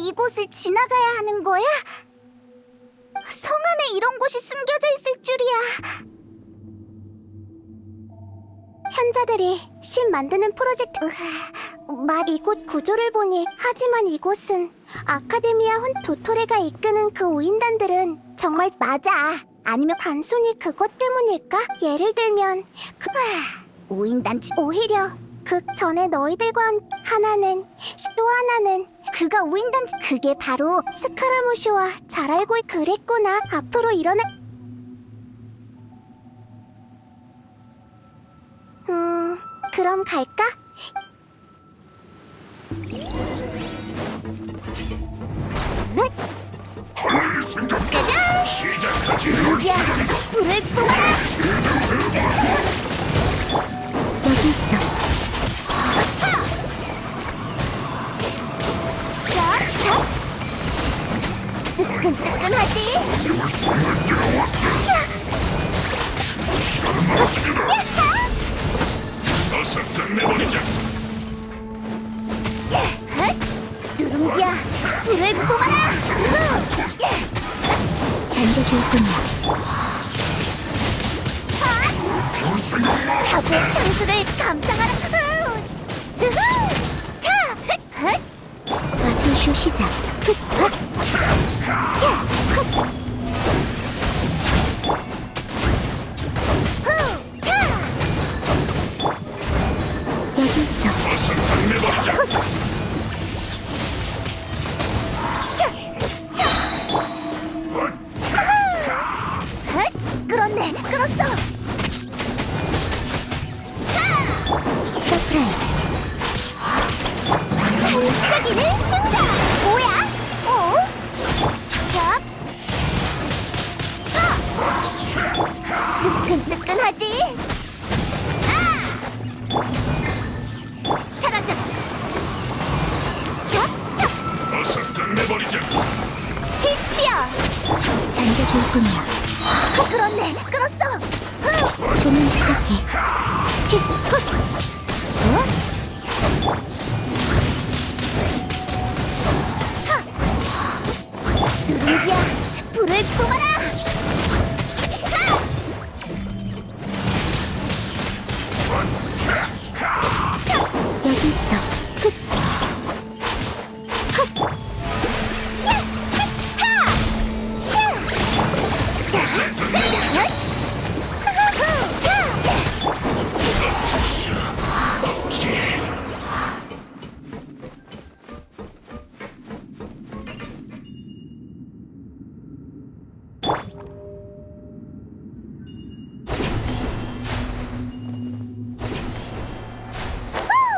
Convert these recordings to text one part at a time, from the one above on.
이곳을 지나가야 하는 거야? 성 안에 이런 곳이 숨겨져 있을 줄이야. 현자들이 신 만드는 프로젝트... 이곳 구조를 보니 하지만 이곳은 아카데미아 도토레가 이끄는 그 우인단들은 정말 맞아. 아니면 단순히 그것 때문일까? 예를 들면 우인단 오히려 그 전에 너희들과 하나는 또 하나는 그가 우인단 그게 바로 스카라무시와 잘 알고 그랬구나. 앞으로 일어나 그럼 갈까? 가자! 시작하지. 루지야, 불을 뿜어라! 여기 있어. 뜨끈뜨끈하지? 어서 끝내버리자. 누룽지야, 불을 뿜어라! 잔재주였군요. 사부의 창수를 감상하라! 자! 마술쇼 시작! 여기 있어. 어서 끝내버리자. 끌었네, 끌었어. 서프라이즈. 반짝이는 순간. 뭐야? 오? 야? 뜨끈뜨끈하지? 사라져. 야, 차. 어서 끝내버리자. 빛이야. 잔재주였군요. 끌었네, 끌었어. 조명 시작해. 누룽지야, 불을 뿜어라. 여기 있어.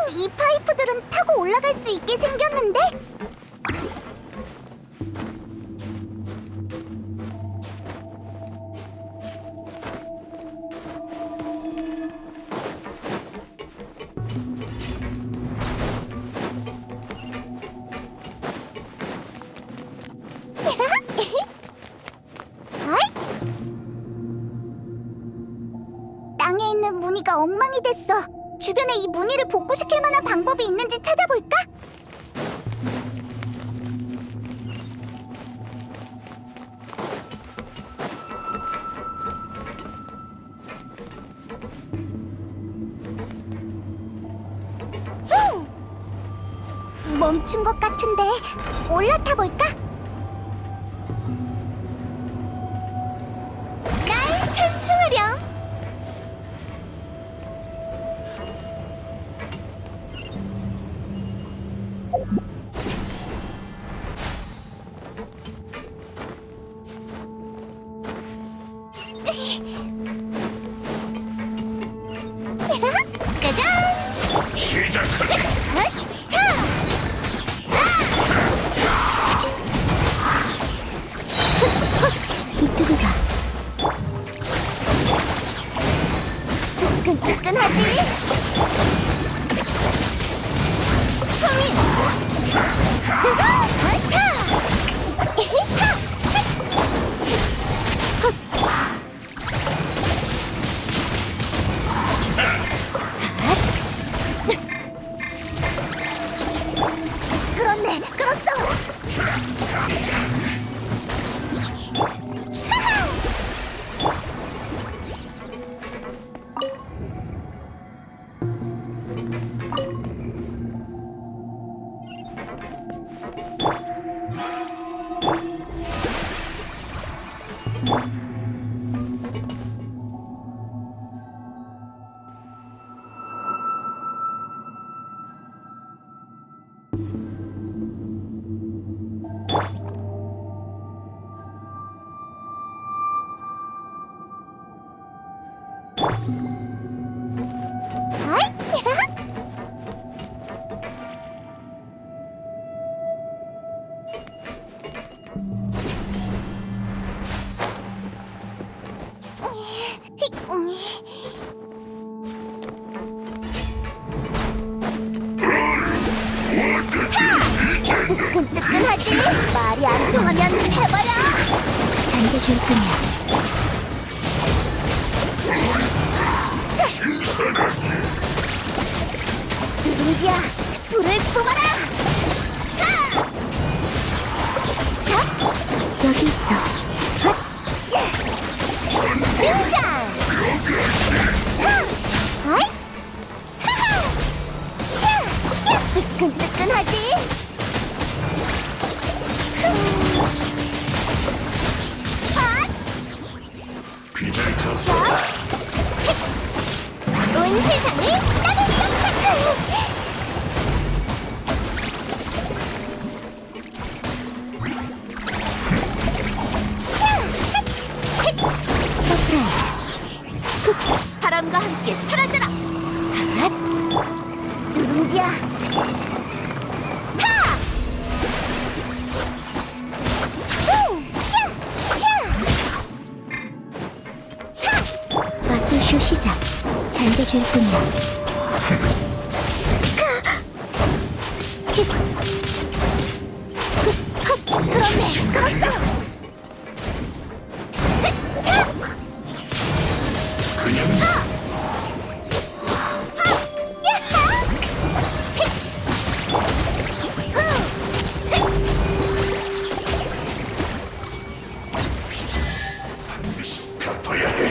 이 파이프들은 타고 올라갈 수 있게 생겼는데? 땅에 있는 무늬가 엉망이 됐어. 주변에 이 무늬를 복구시킬 만한 방법이 있는지 찾아볼까? 멈춘 것 같은데 올라타 볼까? 날 찬송하렴. 짜잔! 시작하지. 이쪽을 가. 뜨끈뜨끈하지? 성인! 끌었네, 끌었어! 뜨끈뜨끈하지? 말이 안 통하면 해버려! 잔재 줄 뿐이야. 누룽지야, 불을 뿜어라! 하! 자, 여기 있어. 헛! 등장! 하! 아잇! 하하! 샤! 야! 뜨끈뜨끈하지? 핫! 비절카 온 세상을 따뜻따뜻! 서프라이즈! 바람과 함께 사라져라! 핫! 누룽지야! 하! 마술쇼 시작! 잔재 줄 뿐이야. 끌었네! 끌었어! 갚아야 해.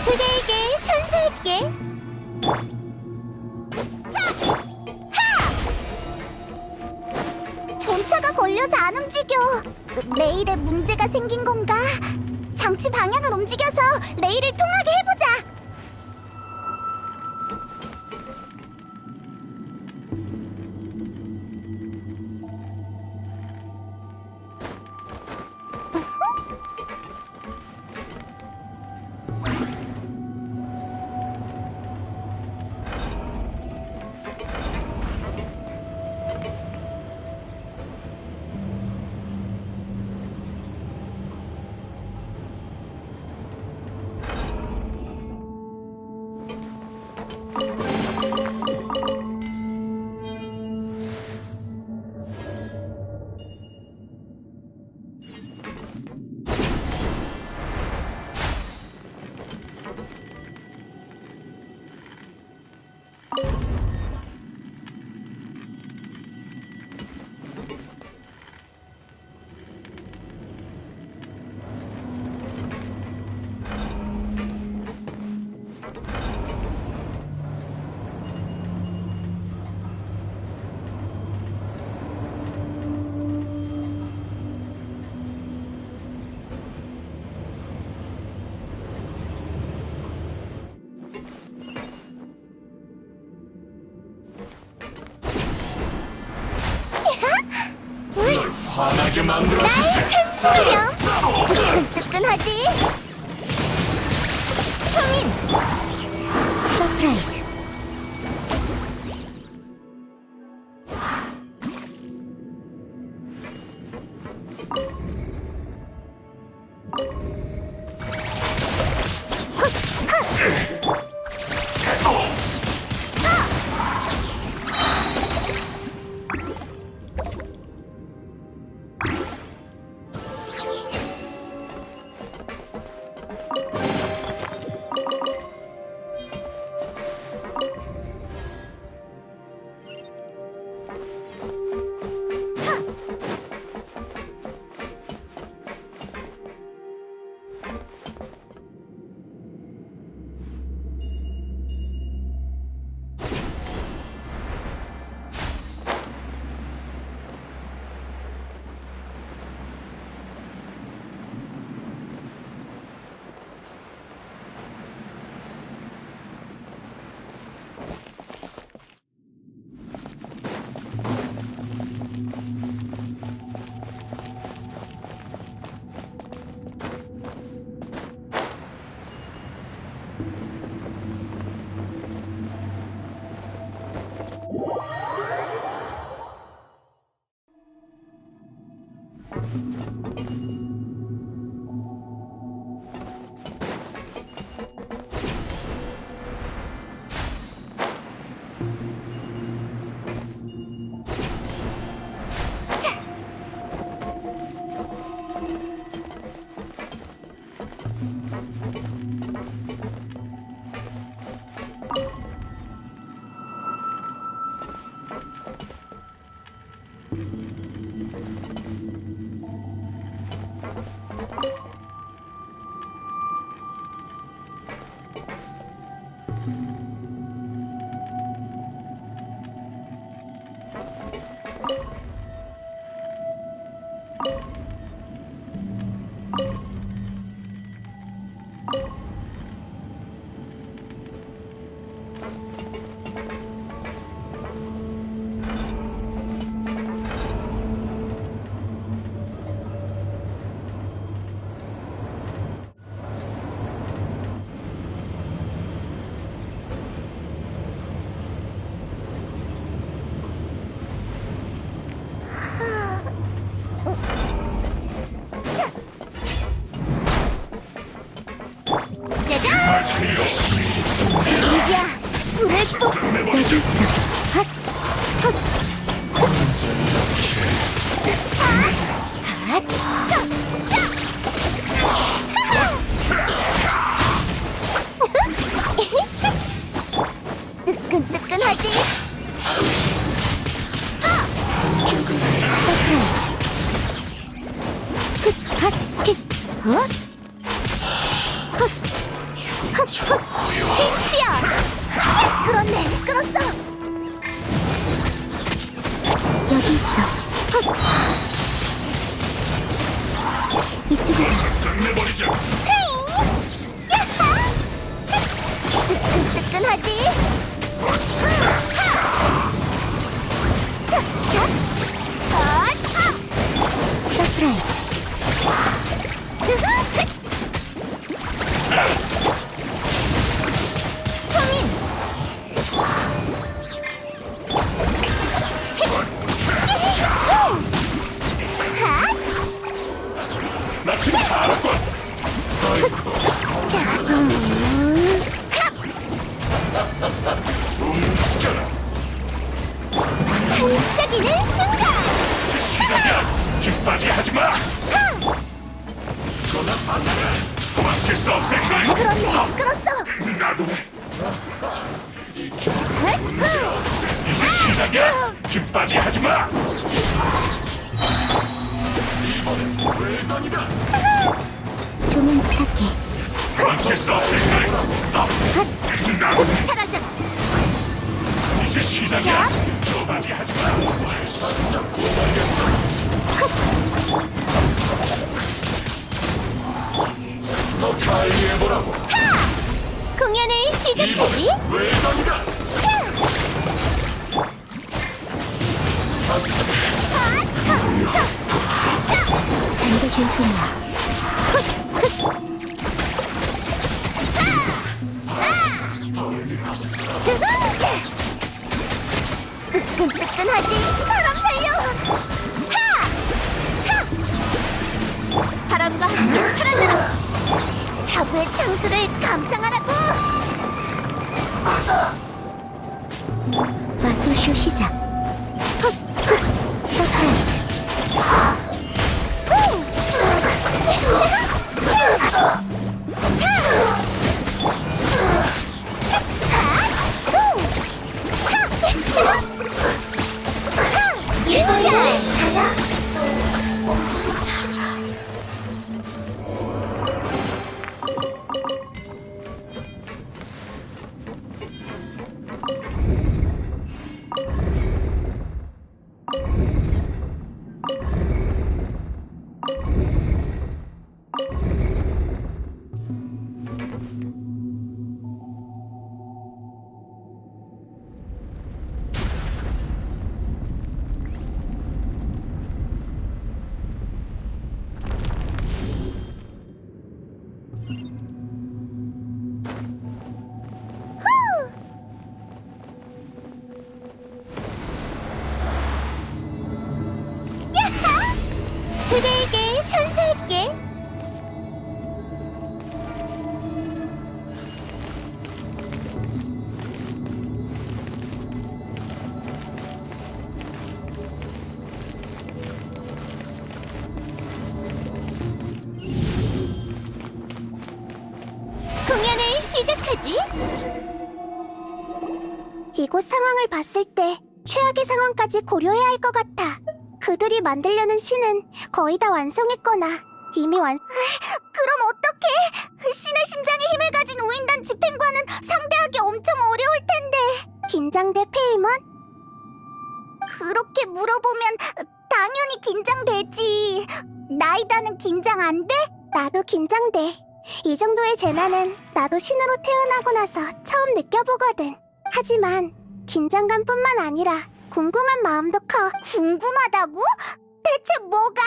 그대에게 선사할게. 자! 하! 전차가 걸려서 안 움직여. 레일에 문제가 생긴 건가? 장치 방향을 움직여서 레일을 통하게 해보자. 화나게 만들어 나의 찬송이렴! 뜨끈뜨끈하지? 성인! 서프라이즈! 민지야, 불을 또 여기 있어. 핫, 핫, 핫, 뜨끈뜨끈하지? 서프라이즈. 핫, hit, 헛, 헛, 헛, 헛, hit이야. 끌었네, 끌었어. 여기 있어. 헛. 이쪽으로. 끝내버리자. 뜨끈뜨끈하지? 서프라이즈. 터민. 나 지금 잘했군. 움직여라. 반짝이는 순간. 이제 시작이야. 기빠지 하지 마. 도망칠 수 없을 거야. 끌었네, 끌었어. 나도 해. 이제 시작이야. 기빠지 하지 마. 이번엔 외곽이다. 조명 부탁해. 도망칠 수 없을 거야. 나도 해. 사라져. 이제 시작이야. 기빠지 하지 마. 더 관리해보라고. 공연을 시작하지. 이번엔 외곽이다. 잔재 줄뿐이야. 뜨끈뜨끈하지? 사람 살려! 바람과 함께 사라져라! 사부의 창수를 감상하라고! 마술쇼 시작! 서프라이즈! 그대에게 선사할게. 공연을 시작하지. 이곳 상황을 봤을 때 최악의 상황까지 고려해야 할 것 같아. 그들이 만들려는 신은 거의 다 완성했거나 이미 그럼 어떡해? 신의 심장의 힘을 가진 우인단 집행관은 상대하기 엄청 어려울 텐데. 긴장돼, 페이몬? 그렇게 물어보면 당연히 긴장되지. 나이다는 긴장 안 돼? 나도 긴장돼. 이 정도의 재난은 나도 신으로 태어나고 나서 처음 느껴보거든. 하지만 긴장감뿐만 아니라 궁금한 마음도 커. 궁금하다고? 대체 뭐가?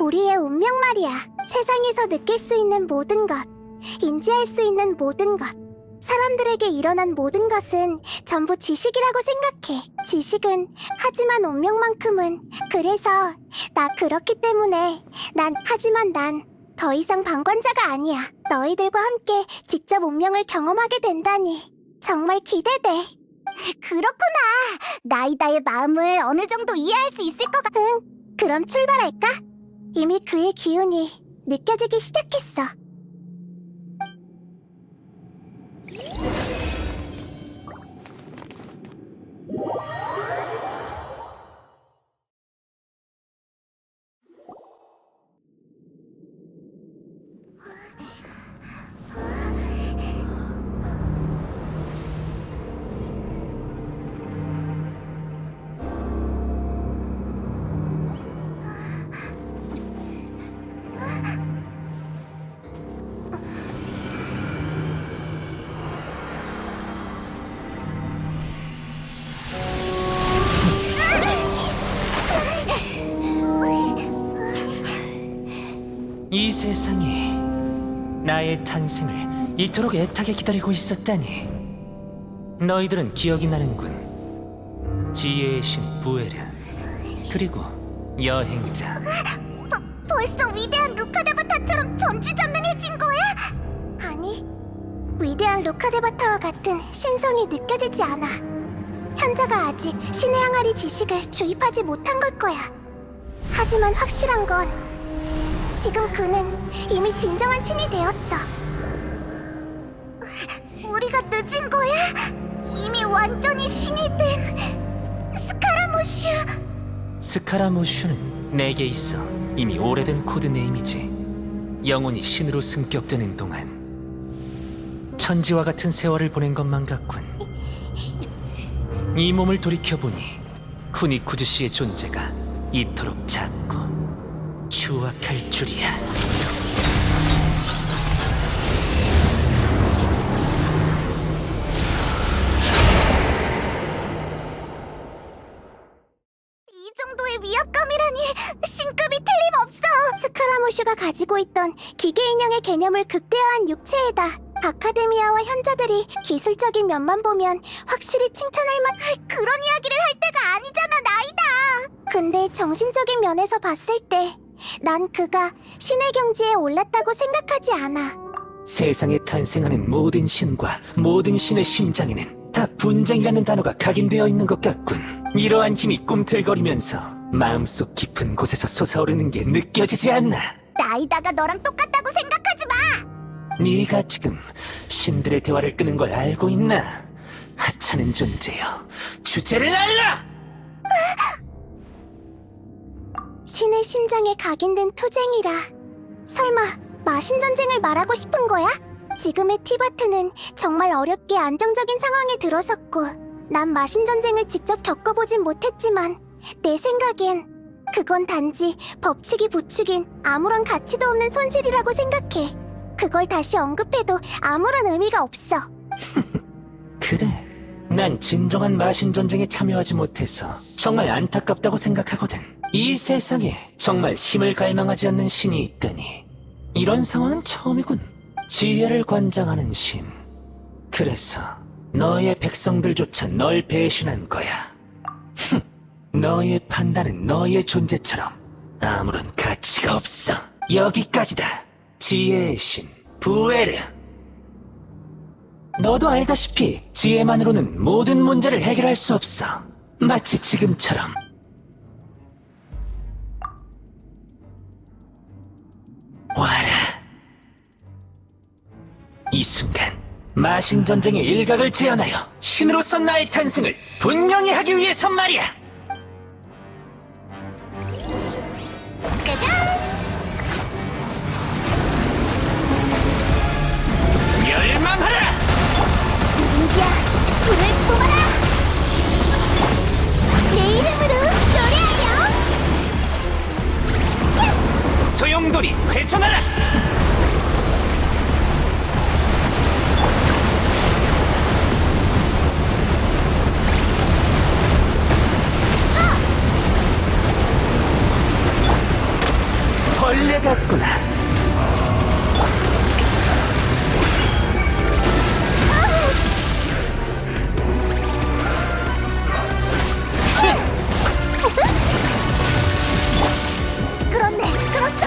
우리의 운명 말이야. 세상에서 느낄 수 있는 모든 것, 인지할 수 있는 모든 것, 사람들에게 일어난 모든 것은 전부 지식이라고 생각해. 지식은 하지만 운명만큼은. 그래서 그렇기 때문에 난 더 이상 방관자가 아니야. 너희들과 함께 직접 운명을 경험하게 된다니 정말 기대돼. 그렇구나. 나이다의 마음을 어느 정도 이해할 수 있을 것 같아. 응, 그럼 출발할까? 이미 그의 기운이 느껴지기 시작했어. 이 세상이 나의 탄생을 이토록 애타게 기다리고 있었다니. 너희들은 기억이 나는군. 지혜의 신 부에르, 그리고 여행자. 벌써 위대한 루카데바타처럼 전지전능해진 거야? 아니, 위대한 루카데바타와 같은 신성이 느껴지지 않아. 현자가 아직 신의 항아리 지식을 주입하지 못한 걸 거야. 하지만 확실한 건 지금 그는 이미 진정한 신이 되었어. 우리가 늦은 거야? 이미 완전히 신이 된 스카라모슈. 스카라모슈는 내게 있어 이미 오래된 코드네임이지. 영혼이 신으로 승격되는 동안 천지와 같은 세월을 보낸 것만 같군. 이 몸을 돌이켜보니 쿠니쿠즈 씨의 존재가 이토록 작고 추악할 줄이야. 이 정도의 위압감이라니 신급이 틀림없어. 스카라모슈가 가지고 있던 기계 인형의 개념을 극대화한 육체에다 아카데미아와 현자들이 기술적인 면만 보면 확실히 칭찬할 그런 이야기를 할 때가 아니잖아, 나이다. 근데 정신적인 면에서 봤을 때 난 그가 신의 경지에 올랐다고 생각하지 않아. 세상에 탄생하는 모든 신과 모든 신의 심장에는 다 분쟁이라는 단어가 각인되어 있는 것 같군. 이러한 힘이 꿈틀거리면서 마음속 깊은 곳에서 솟아오르는 게 느껴지지 않나? 나이다가 너랑 똑같다고 생각하지 마. 네가 지금 신들의 대화를 끄는 걸 알고 있나? 하찮은 존재여, 주제를 알라! 신의 심장에 각인된 투쟁이라. 설마 마신전쟁을 말하고 싶은 거야? 지금의 티바트는 정말 어렵게 안정적인 상황에 들어섰고, 난 마신전쟁을 직접 겪어보진 못했지만 내 생각엔 그건 단지 법칙이 부추긴 아무런 가치도 없는 손실이라고 생각해. 그걸 다시 언급해도 아무런 의미가 없어. 그래, 난 진정한 마신전쟁에 참여하지 못해서 정말 안타깝다고 생각하거든. 이 세상에 정말 힘을 갈망하지 않는 신이 있다니. 이런 상황은 처음이군. 지혜를 관장하는 신. 그래서 너의 백성들조차 널 배신한 거야. 너의 판단은 너의 존재처럼 아무런 가치가 없어. 여기까지다. 지혜의 신 부에르. 너도 알다시피 지혜만으로는 모든 문제를 해결할 수 없어. 마치 지금처럼. 와라. 이 순간 마신전쟁의 일각을 재현하여 신으로서 나의 탄생을 분명히 하기 위해서 말이야. 짜잔! 벌레 같구나. 끌었네, 끌었어.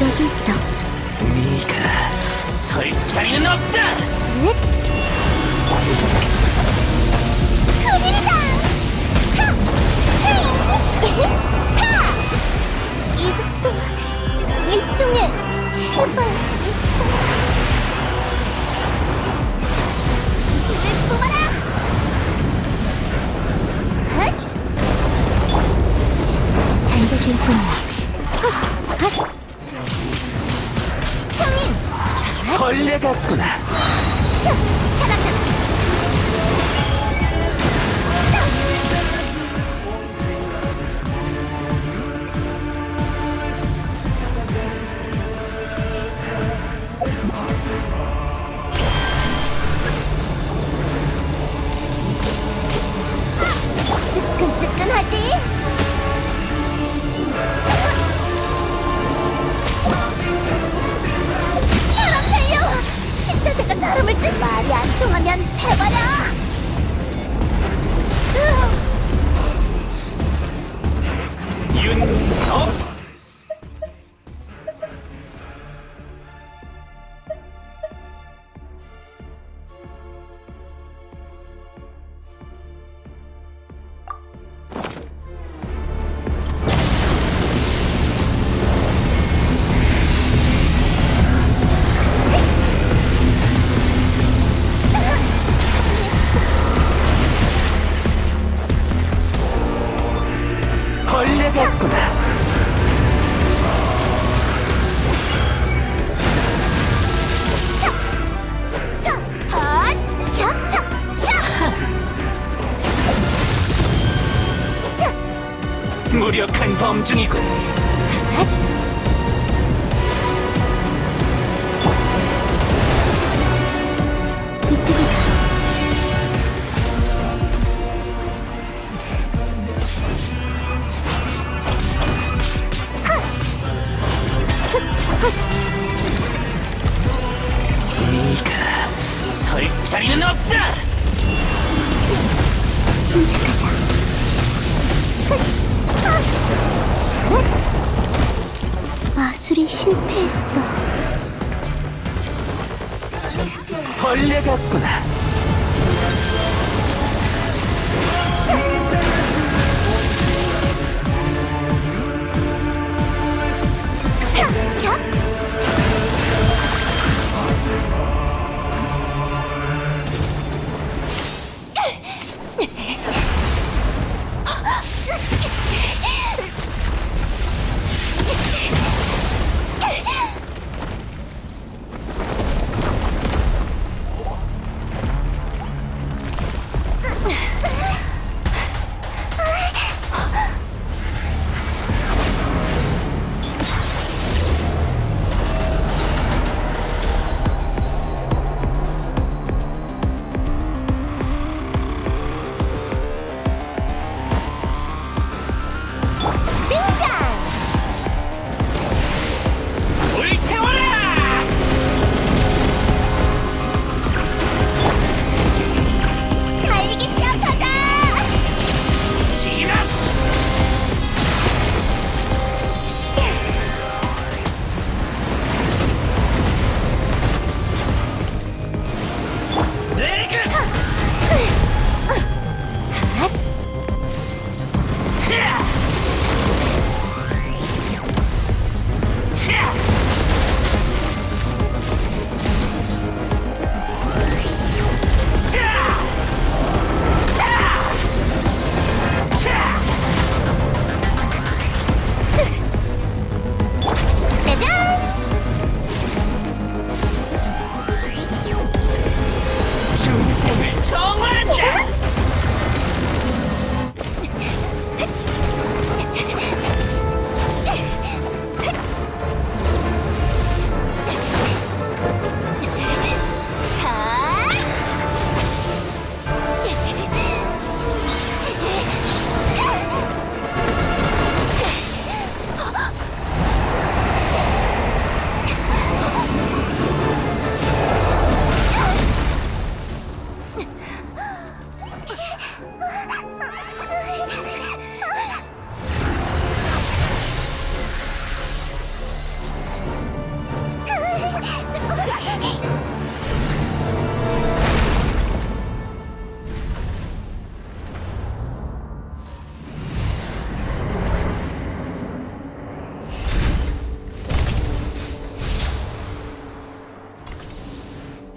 여기 있어. 네가 설 자리는 없다. 넷. 큰일이다. 하! 헤이! 하! 이것도 일종의 해발. 불을 뽑아라. 헛! 잔재주의 뿐이야. 헛! 헛! 형님! 벌레 같구나. 자, 사라져. 뜨끈뜨끈하지? 사람 살려! 십자제가 사람을 뜬 말이 안 통하면 해버려! 윤업. 벌레 같구나. 차! 헛! 혀! 차! 혀! 차! 무력한 범중이군. 이쪽으로 가. 네가 설 자리는 없다. 침착하자. 마술이 실패했어. 벌레 같구나. 차! 혀!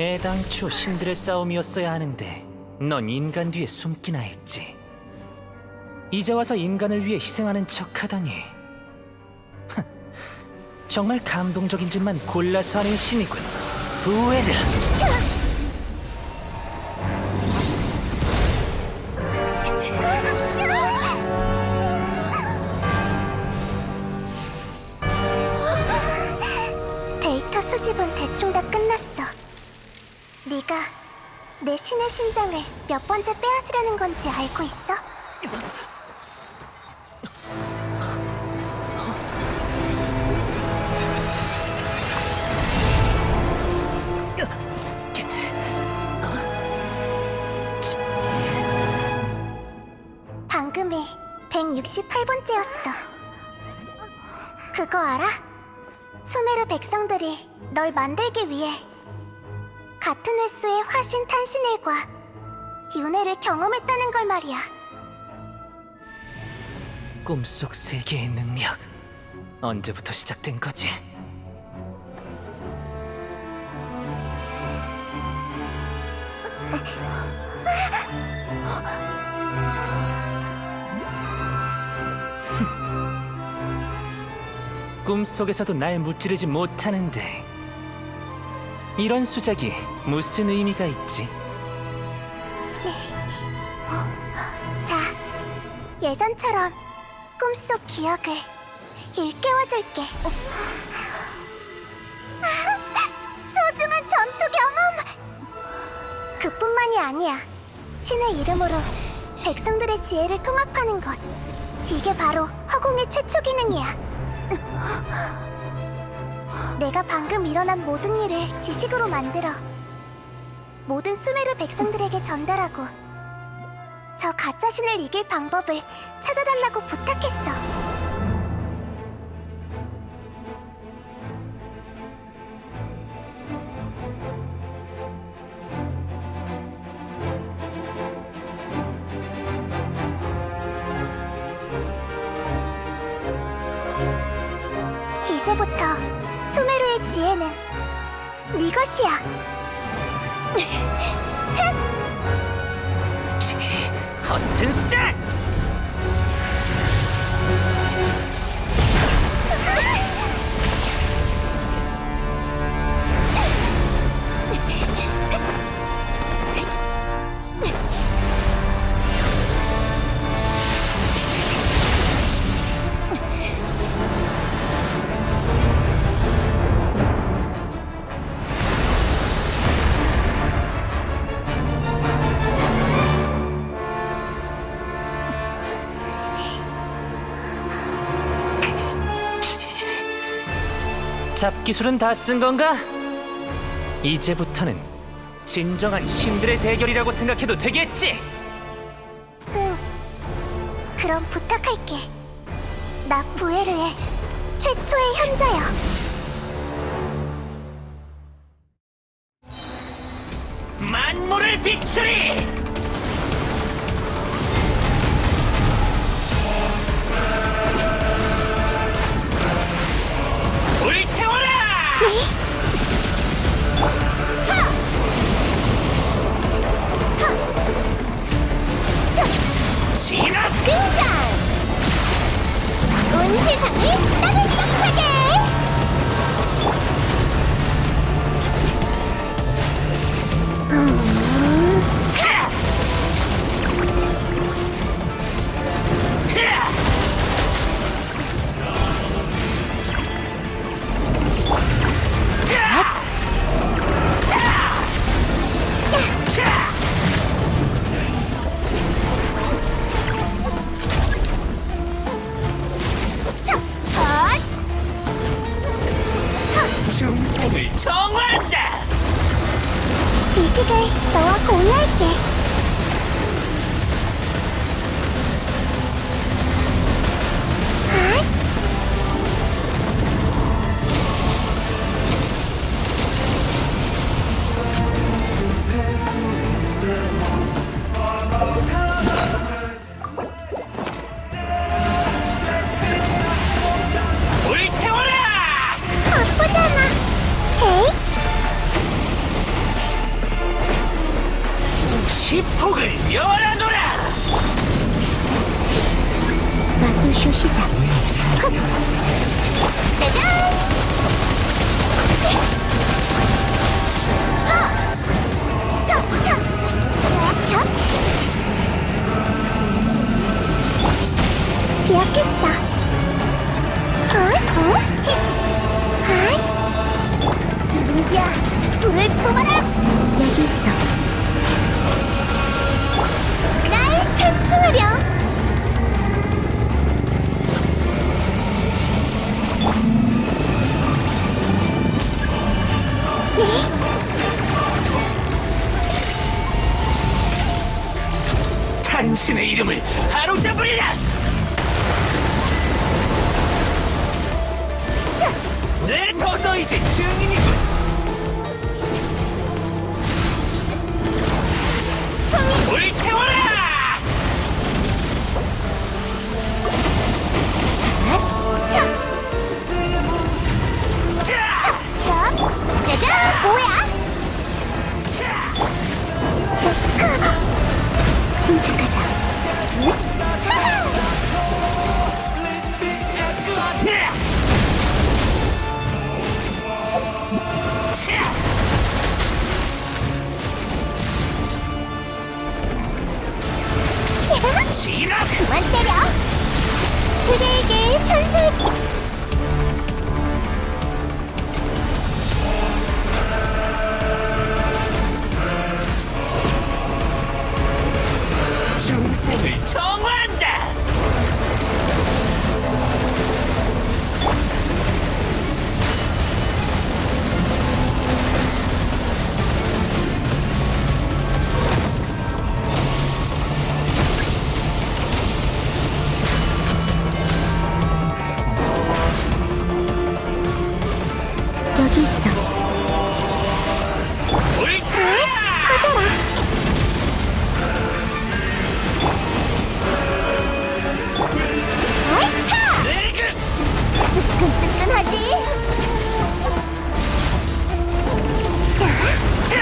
애당초 신들의 싸움이었어야 하는데 넌 인간 뒤에 숨기나 했지. 이제 와서 인간을 위해 희생하는 척하다니. 정말 감동적인 짓만 골라서 하는 신이군. 부에르. 데이터 수집은 대충 다 끝났어. 네가 내 신의 심장을 몇 번째 빼앗으려는 건지 알고 있어? 방금이 168번째였어. 그거 알아? 수메르 백성들이 널 만들기 위해 같은 횟수의 화신 탄신일과 윤회를 경험했다는 걸 말이야. 꿈속 세계의 능력. 언제부터 시작된 거지? 꿈속에서도 날 무찌르지 못하는데 이런 수작이 무슨 의미가 있지? 자, 예전처럼 꿈속 기억을 일깨워줄게. 소중한 전투 경험! 그뿐만이 아니야. 신의 이름으로 백성들의 지혜를 통합하는 것. 이게 바로 허공의 최초 기능이야. 내가 방금 일어난 모든 일을 지식으로 만들어 모든 수메르 백성들에게 전달하고 저 가짜 신을 이길 방법을 찾아달라고 부탁했어. 이제부터 수메르의 지혜는 네 것이야. 허튼 수작! 잡기술은 다 쓴 건가? 이제부터는 진정한 신들의 대결이라고 생각해도 되겠지? 응. 그럼 부탁할게. 나 부에르의 최초의 현자여. 만물을 비추리! 불태워라! 진압! 등장! 온 세상을 따뜻하게! 중생을 정화한다! 지식을 너와 공유할게. 불태워라! 바쁘잖아. 헤이? 수쇼 시작. 헛! 짜잔! 하! 차! 차! 야! 기억했어. 누룽지야, 불을 뿜어라! 여기 있어. 날 찬송하렴! 당신의 이름을 바로잡으리라! 너도 이제 증인이군! 불태워라! 차! 자! 짜잔! 뭐야? 침착하자. 지라! 그만 때려! 그대에게 선술! 중생을 정화한다! 여기 있어. 불태워라! 퍼져라. 아이차! 내게 뜨끈뜨끈하지? 자!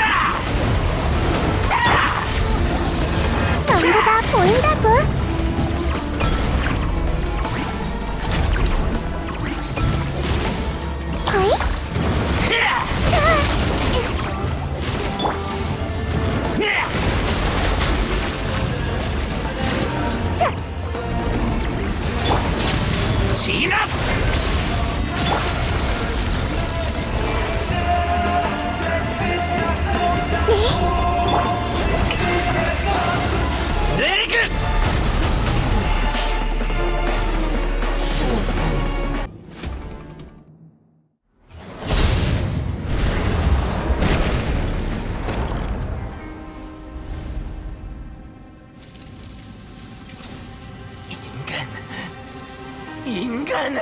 전부 다 보인다고. 어이? 지라! 내게 인간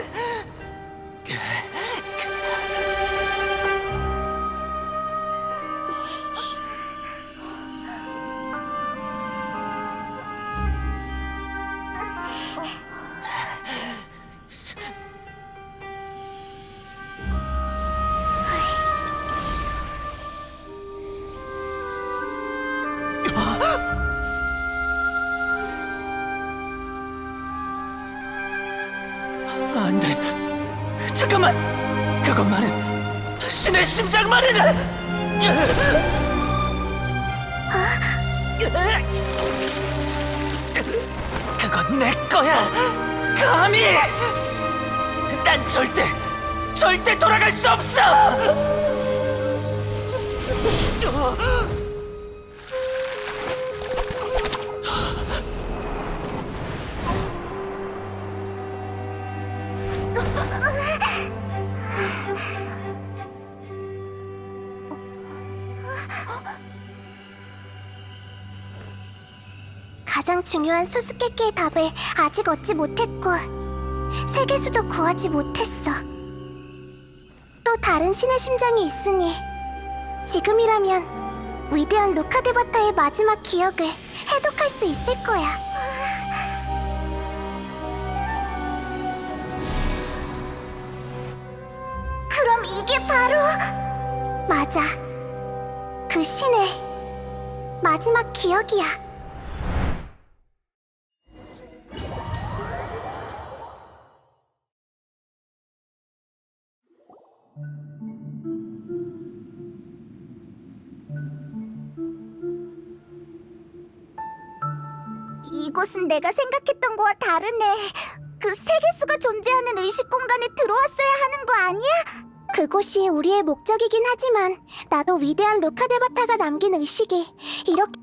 안 돼. 잠깐만. 그것만은 신의 심장만은. 그건 내 거야. 감히. 난 절대 돌아갈 수 없어. 가장 중요한 수수께끼의 답을 아직 얻지 못했고 세계수도 구하지 못했어. 또 다른 신의 심장이 있으니 지금이라면 위대한 루카데바타의 마지막 기억을 해독할 수 있을 거야. 그럼 이게 바로 맞아. 그 신의 마지막 기억이야. 이곳은 내가 생각했던 거와 다르네. 그 세계수가 존재하는 의식 공간에 들어왔어야 하는 거 아니야? 그곳이 우리의 목적이긴 하지만 나도 위대한 루카데바타가 남긴 의식이 이렇게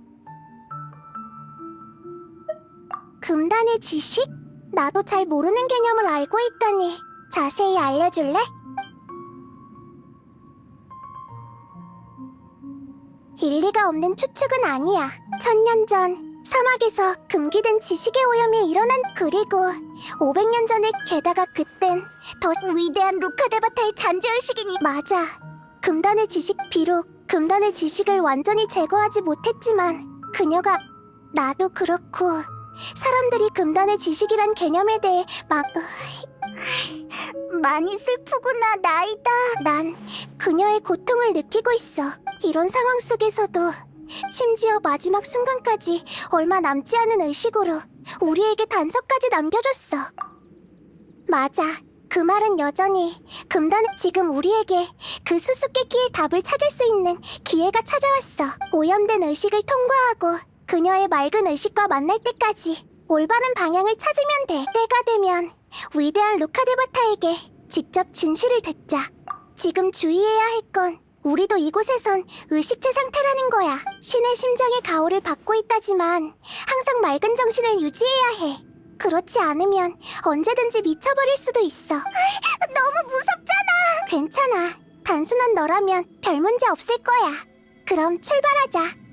금단의 지식? 나도 잘 모르는 개념을 알고 있다니 자세히 알려줄래? 일리가 없는 추측은 아니야. 1000년 전 사막에서 금기된 지식의 오염이 일어난 그리고 500년 전에 게다가 그땐 더 위대한 루카데바타의 잔재의식이니 맞아. 금단의 지식 비록 금단의 지식을 완전히 제거하지 못했지만 그녀가 나도 그렇고 사람들이 금단의 지식이란 개념에 대해 많이 슬프구나 나이다. 난 그녀의 고통을 느끼고 있어. 이런 상황 속에서도 심지어 마지막 순간까지 얼마 남지 않은 의식으로 우리에게 단서까지 남겨줬어. 맞아. 그 말은 여전히 금단은 지금 우리에게 그 수수께끼의 답을 찾을 수 있는 기회가 찾아왔어. 오염된 의식을 통과하고 그녀의 맑은 의식과 만날 때까지 올바른 방향을 찾으면 돼. 때가 되면 위대한 루카데바타에게 직접 진실을 듣자. 지금 주의해야 할 건 우리도 이곳에선 의식체 상태라는 거야. 신의 심장의 가호를 받고 있다지만 항상 맑은 정신을 유지해야 해. 그렇지 않으면 언제든지 미쳐버릴 수도 있어. 너무 무섭잖아. 괜찮아. 단순한 너라면 별 문제 없을 거야. 그럼 출발하자.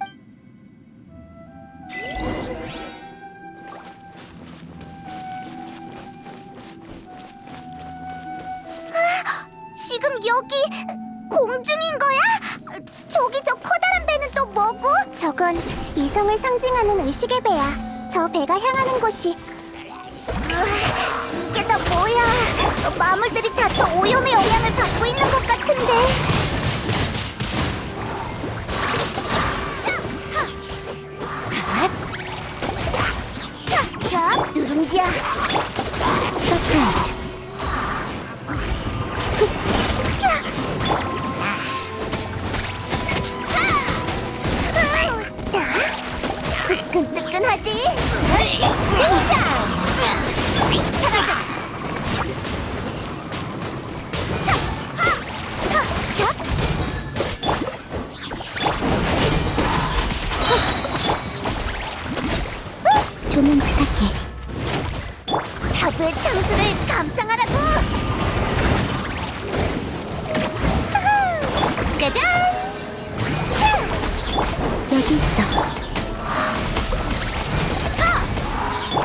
지금 여기 공중인 거야? 저기 저 커다란 배는 또 뭐고? 저건 이성을 상징하는 의식의 배야. 저 배가 향하는 곳이 이게 다 뭐야? 마물들이 다 저 오염의 영향을 받고 있는 것 같은데. 자, 누룽지야. 서프라이즈. 뜨끈뜨끈하지? 등장! 사라져! 차! 하! 하! 야! 조문 부탁해. 사부의 창수를 감상하라고! 짜잔! 여기 있어.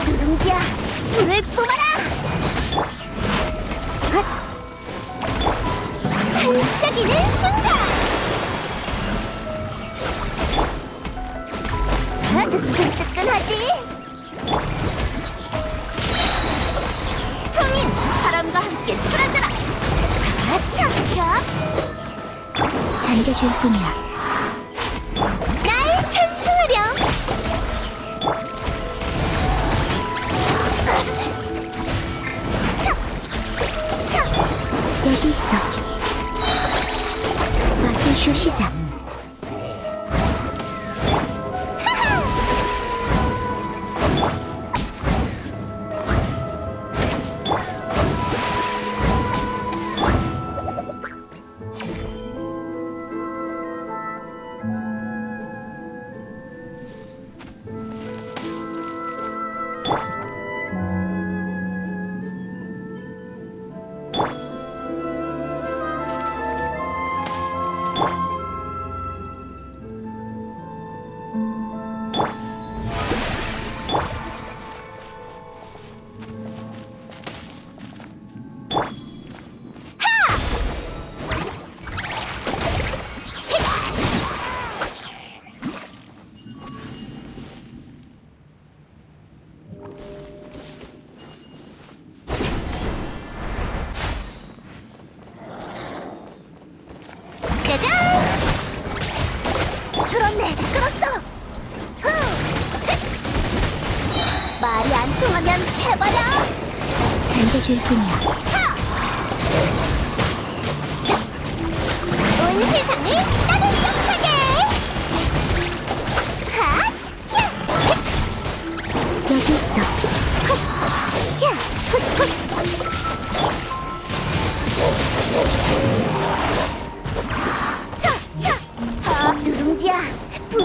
누룽지야, 불을 뿜어라! 반짝이는 순간! 뜨끈뜨끈하지? 통인, 바람과 함께 사라져라! 아차! 잔재주일 뿐이야. 날 찬송하렴! 여기 있어. 맛을 쉬시자. 끌었어! 말이 안 통하면 해버려! 잔재주일 뿐이야. 온 세상을 따뜻하게! 여기 있어. 헛! 야! 헛! 헛! 차! 차! 누룽지야! 불!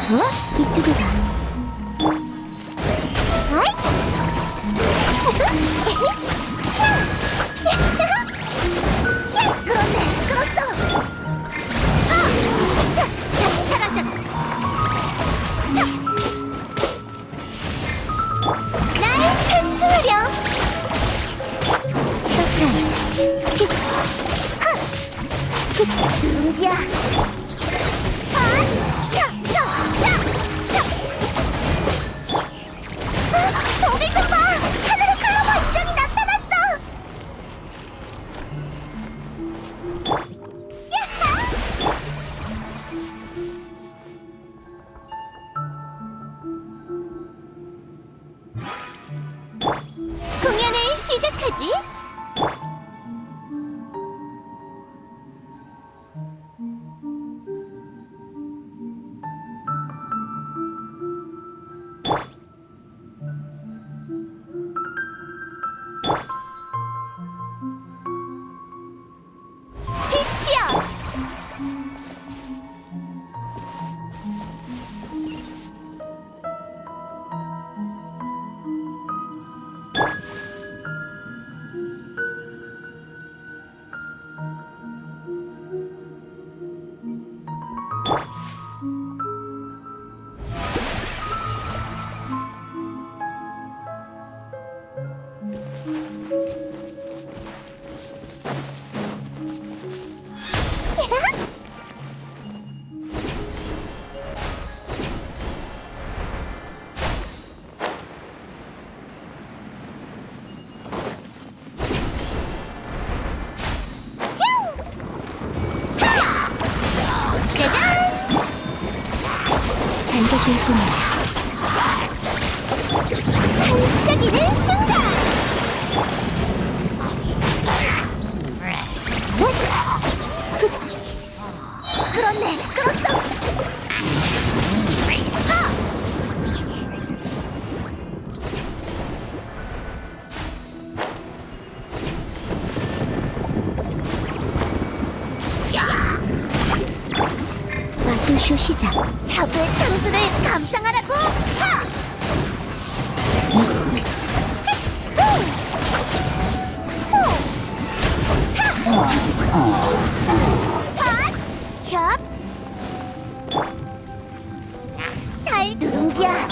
어? 이쪽으로 가. 아이! 야! 끌었네! 끌었어! 자! 다시 사라져! 자! 날 찬송하렴! 서프라이즈! 누룽지야! 저기 좀 봐! 하늘에 클로버 입장이 나타났어! 야하! 공연을 시작하지? 빛이여! 잔재주의 뿐이야. 반짝이는 순간! 끌었네! 끌었어! 마술쇼 시작! 사부의 창수를 감상하라고! 하! 헙! 달 누룽지야!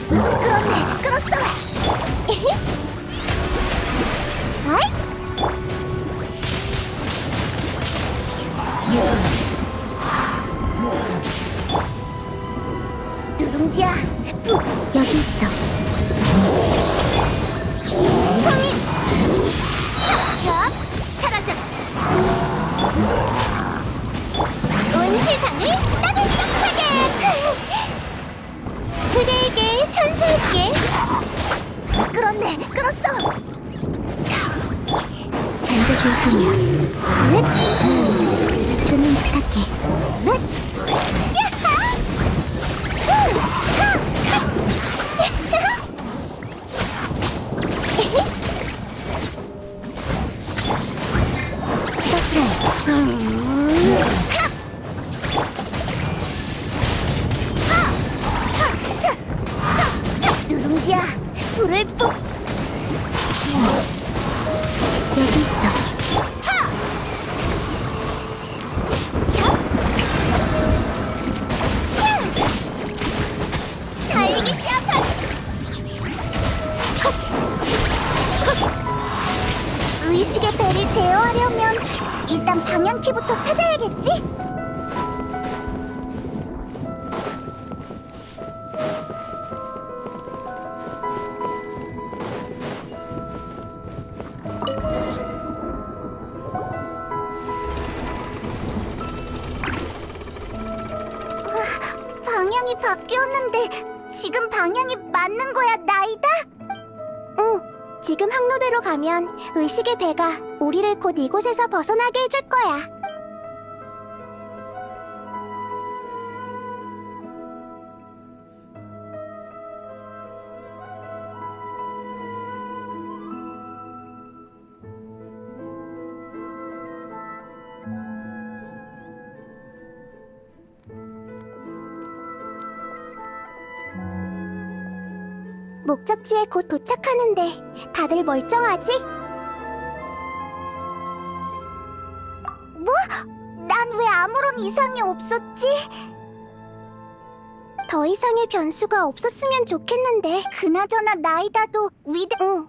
끌었네! 끌었어! 아이! 누룽지야! 여기 있어! 성인! 자! 사라져라! 온 세상을 따뜻하게! 그대에게 선사할게! 끌었네! 끌었어! 잔재주의 뿐이야. 조금 부탁해. 야하! 누룽지야, 불을 뿜. 여기 있어. 달리기 시합한. 의식의 배를 제어하려면 일단 방향키부터 찾아야겠지? 방향이 바뀌었는데 지금 방향이 맞는 거야, 나이다? 응, 지금 항로대로 가면 의식의 배가 우리를 곧 이곳에서 벗어나게 해줄 거야. 목적지에 곧 도착하는데 다들 멀쩡하지? 뭐? 난 왜 아무런 이상이 없었지? 더 이상의 변수가 없었으면 좋겠는데. 그나저나 나이다도 응.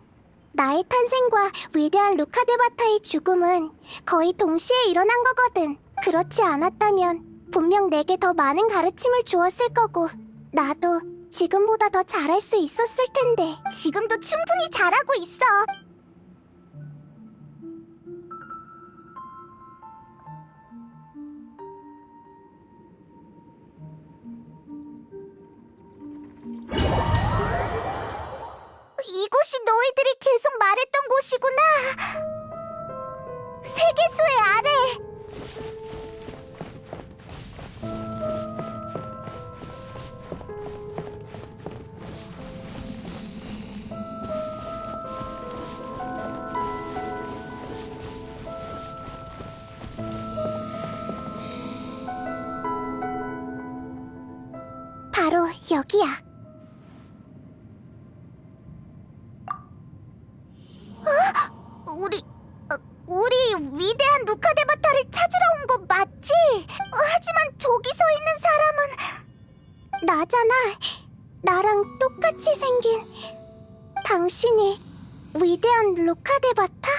나의 탄생과 위대한 루카데바타의 죽음은 거의 동시에 일어난 거거든. 그렇지 않았다면 분명 내게 더 많은 가르침을 주었을 거고 나도 지금보다 더 잘할 수 있었을 텐데. 지금도 충분히 잘하고 있어. 이곳이 너희들이 계속 말했던 곳이구나. 세계수의 아래. 바로 여기야. 우리 위대한 루카데바타를 찾으러 온 거 맞지? 하지만 저기 서 있는 사람은 나잖아. 나랑 똑같이 생긴 당신이 위대한 루카데바타?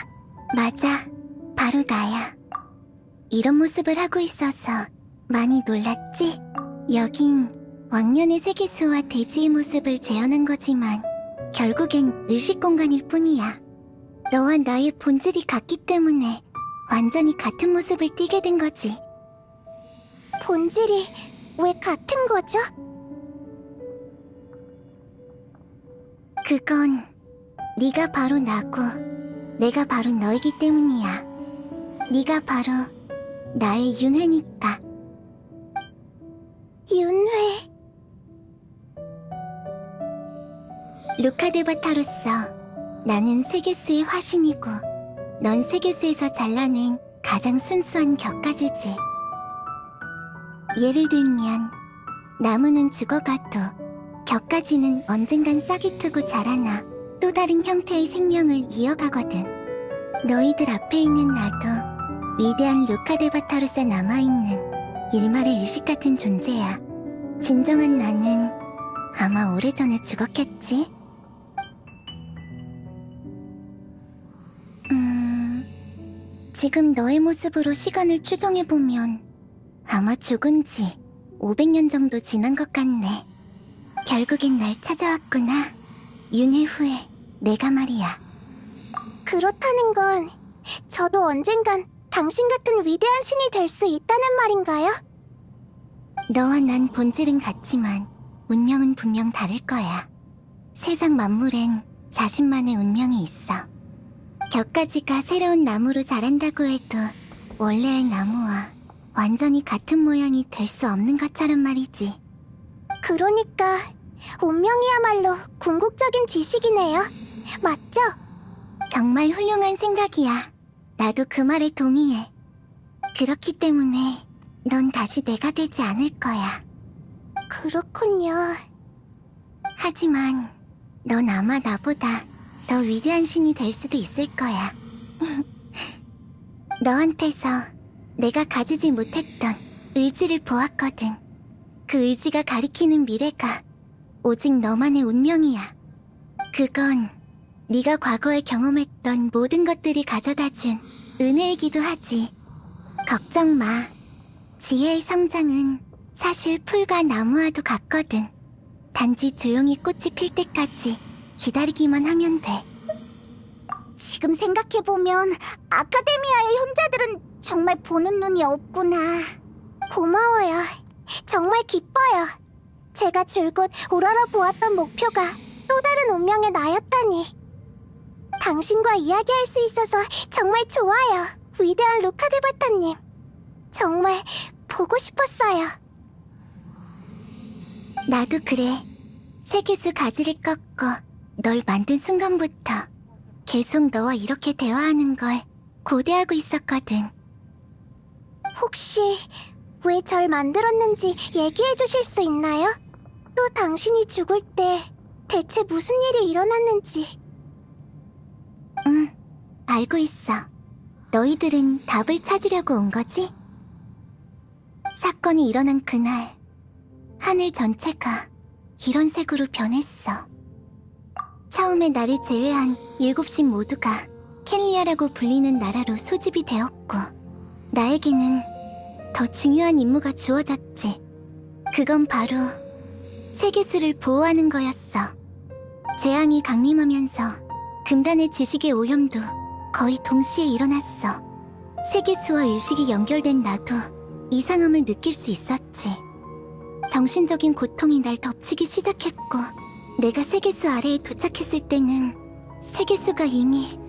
맞아, 바로 나야. 이런 모습을 하고 있어서 많이 놀랐지? 여긴 왕년의 세계수와 대지의 모습을 재현한 거지만 결국엔 의식 공간일 뿐이야. 너와 나의 본질이 같기 때문에 완전히 같은 모습을 띠게 된 거지. 본질이 왜 같은 거죠? 그건 네가 바로 나고 내가 바로 너이기 때문이야. 네가 바로 나의 윤회니까. 윤회. 루카데바타로서 나는 세계수의 화신이고 넌 세계수에서 잘라낸 가장 순수한 격가지지. 예를 들면 나무는 죽어가도 격가지는 언젠간 싹이 트고 자라나 또 다른 형태의 생명을 이어가거든. 너희들 앞에 있는 나도 위대한 루카데바타로서 남아있는 일말의 의식 같은 존재야. 진정한 나는 아마 오래전에 죽었겠지? 지금 너의 모습으로 시간을 추정해보면 아마 죽은 지 500년 정도 지난 것 같네. 결국엔 날 찾아왔구나. 윤회 후에 내가 말이야. 그렇다는 건 저도 언젠간 당신 같은 위대한 신이 될 수 있다는 말인가요? 너와 난 본질은 같지만 운명은 분명 다를 거야. 세상 만물엔 자신만의 운명이 있어. 격가지가 새로운 나무로 자란다고 해도 원래의 나무와 완전히 같은 모양이 될 수 없는 것처럼 말이지. 그러니까 운명이야말로 궁극적인 지식이네요. 맞죠? 정말 훌륭한 생각이야. 나도 그 말에 동의해. 그렇기 때문에 넌 다시 내가 되지 않을 거야. 그렇군요. 하지만 넌 아마 나보다 더 위대한 신이 될 수도 있을 거야. 너한테서 내가 가지지 못했던 의지를 보았거든. 그 의지가 가리키는 미래가 오직 너만의 운명이야. 그건 네가 과거에 경험했던 모든 것들이 가져다준 은혜이기도 하지. 걱정 마. 지혜의 성장은 사실 풀과 나무와도 같거든. 단지 조용히 꽃이 필 때까지 기다리기만 하면 돼. 지금 생각해보면 아카데미아의 현자들은 정말 보는 눈이 없구나. 고마워요. 정말 기뻐요. 제가 줄곧 우러러보았던 목표가 또 다른 운명의 나였다니. 당신과 이야기할 수 있어서 정말 좋아요. 위대한 루카드바타님. 정말 보고 싶었어요. 나도 그래. 세계수 가지를 꺾고 널 만든 순간부터 계속 너와 이렇게 대화하는 걸 고대하고 있었거든. 혹시 왜 절 만들었는지 얘기해 주실 수 있나요? 또 당신이 죽을 때 대체 무슨 일이 일어났는지. 알고 있어. 너희들은 답을 찾으려고 온 거지? 사건이 일어난 그날, 하늘 전체가 이런 색으로 변했어. 처음에 나를 제외한 7신 모두가 켄리아라고 불리는 나라로 소집이 되었고, 나에게는 더 중요한 임무가 주어졌지. 그건 바로 세계수를 보호하는 거였어. 재앙이 강림하면서 금단의 지식의 오염도 거의 동시에 일어났어. 세계수와 의식이 연결된 나도 이상함을 느낄 수 있었지. 정신적인 고통이 날 덮치기 시작했고, 내가 세계수 아래에 도착했을 때는 세계수가 이미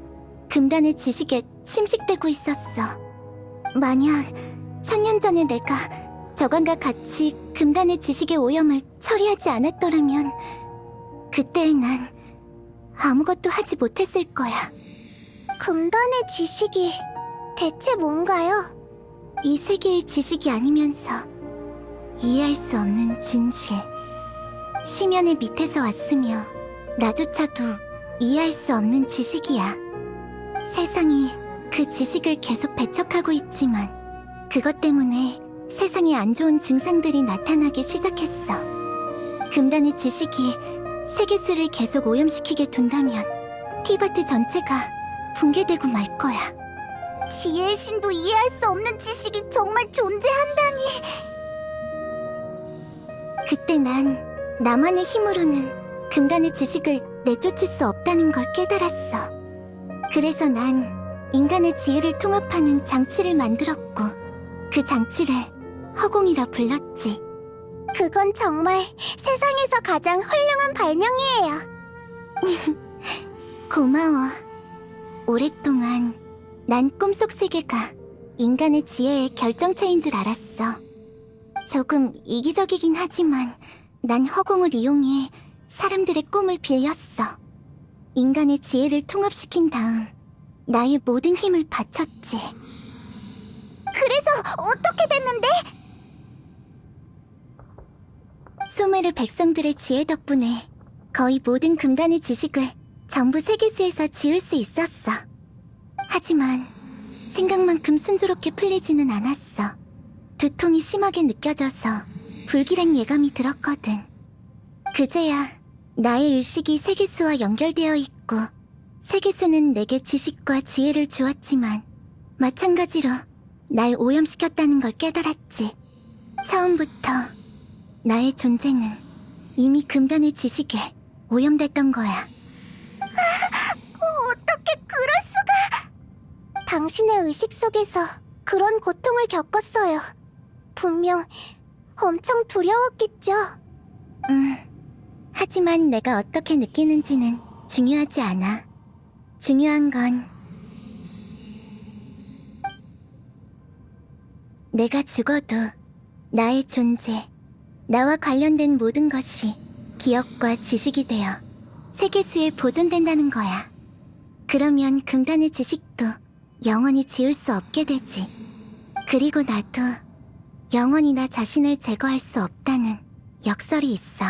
금단의 지식에 침식되고 있었어. 만약 1000년 전에 내가 저간과 같이 금단의 지식의 오염을 처리하지 않았더라면 그때의 난 아무것도 하지 못했을 거야. 금단의 지식이 대체 뭔가요? 이 세계의 지식이 아니면서 이해할 수 없는 진실. 심연의 밑에서 왔으며 나조차도 이해할 수 없는 지식이야. 세상이 그 지식을 계속 배척하고 있지만 그것 때문에 세상에 안 좋은 증상들이 나타나기 시작했어. 금단의 지식이 세계수를 계속 오염시키게 둔다면 티바트 전체가 붕괴되고 말 거야. 지혜의 신도 이해할 수 없는 지식이 정말 존재한다니. 그때 난 나만의 힘으로는 금단의 지식을 내쫓을 수 없다는 걸 깨달았어. 그래서 난 인간의 지혜를 통합하는 장치를 만들었고, 그 장치를 허공이라 불렀지. 그건 정말 세상에서 가장 훌륭한 발명이에요. 고마워. 오랫동안 난 꿈속 세계가 인간의 지혜의 결정체인 줄 알았어. 조금 이기적이긴 하지만 난 허공을 이용해 사람들의 꿈을 빌렸어. 인간의 지혜를 통합시킨 다음 나의 모든 힘을 바쳤지. 그래서 어떻게 됐는데? 수메르 백성들의 지혜 덕분에 거의 모든 금단의 지식을 전부 세계수에서 지울 수 있었어. 하지만 생각만큼 순조롭게 풀리지는 않았어. 두통이 심하게 느껴져서 불길한 예감이 들었거든. 그제야 나의 의식이 세계수와 연결되어 있고, 세계수는 내게 지식과 지혜를 주었지만 마찬가지로 날 오염시켰다는 걸 깨달았지. 처음부터 나의 존재는 이미 금단의 지식에 오염됐던 거야. 어떻게 그럴 수가? 당신의 의식 속에서 그런 고통을 겪었어요. 분명 엄청 두려웠겠죠? 하지만 내가 어떻게 느끼는지는 중요하지 않아. 중요한 건 내가 죽어도 나의 존재, 나와 관련된 모든 것이 기억과 지식이 되어 세계수에 보존된다는 거야. 그러면 금단의 지식도 영원히 지울 수 없게 되지. 그리고 나도 영원히 나 자신을 제거할 수 없다는 역설이 있어.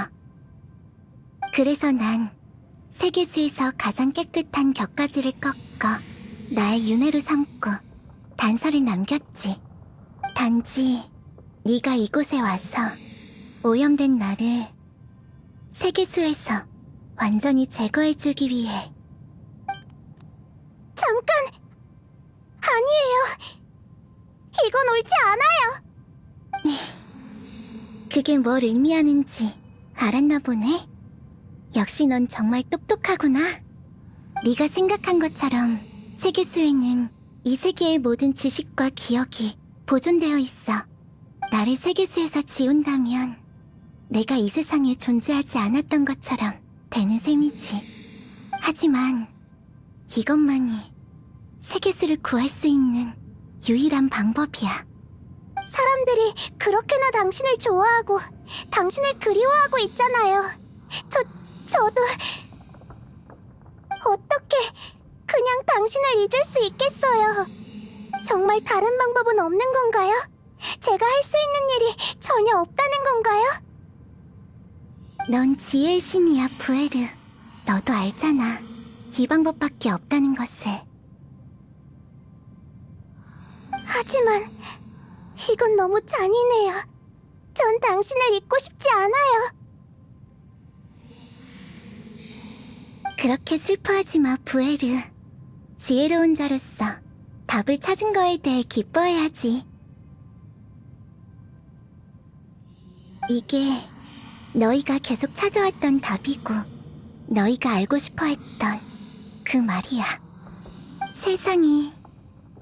그래서 난 세계수에서 가장 깨끗한 격가지를 꺾어 나의 윤회로 삼고 단서를 남겼지. 단지 네가 이곳에 와서 오염된 나를 세계수에서 완전히 제거해주기 위해. 잠깐! 아니에요. 이건 옳지 않아요. 그게 뭘 의미하는지 알았나 보네. 역시 넌 정말 똑똑하구나. 네가 생각한 것처럼 세계수에는 이 세계의 모든 지식과 기억이 보존되어 있어. 나를 세계수에서 지운다면 내가 이 세상에 존재하지 않았던 것처럼 되는 셈이지. 하지만 이것만이 세계수를 구할 수 있는 유일한 방법이야. 사람들이 그렇게나 당신을 좋아하고 당신을 그리워하고 있잖아요. 저도 어떻게 그냥 당신을 잊을 수 있겠어요. 정말 다른 방법은 없는 건가요? 제가 할 수 있는 일이 전혀 없다는 건가요? 넌 지혜의 신이야, 부에르. 너도 알잖아. 이 방법밖에 없다는 것을. 하지만 이건 너무 잔인해요. 전 당신을 잊고 싶지 않아요. 그렇게 슬퍼하지 마, 부에르. 지혜로운 자로서 답을 찾은 거에 대해 기뻐해야지. 이게 너희가 계속 찾아왔던 답이고 너희가 알고 싶어 했던 그 말이야. 세상이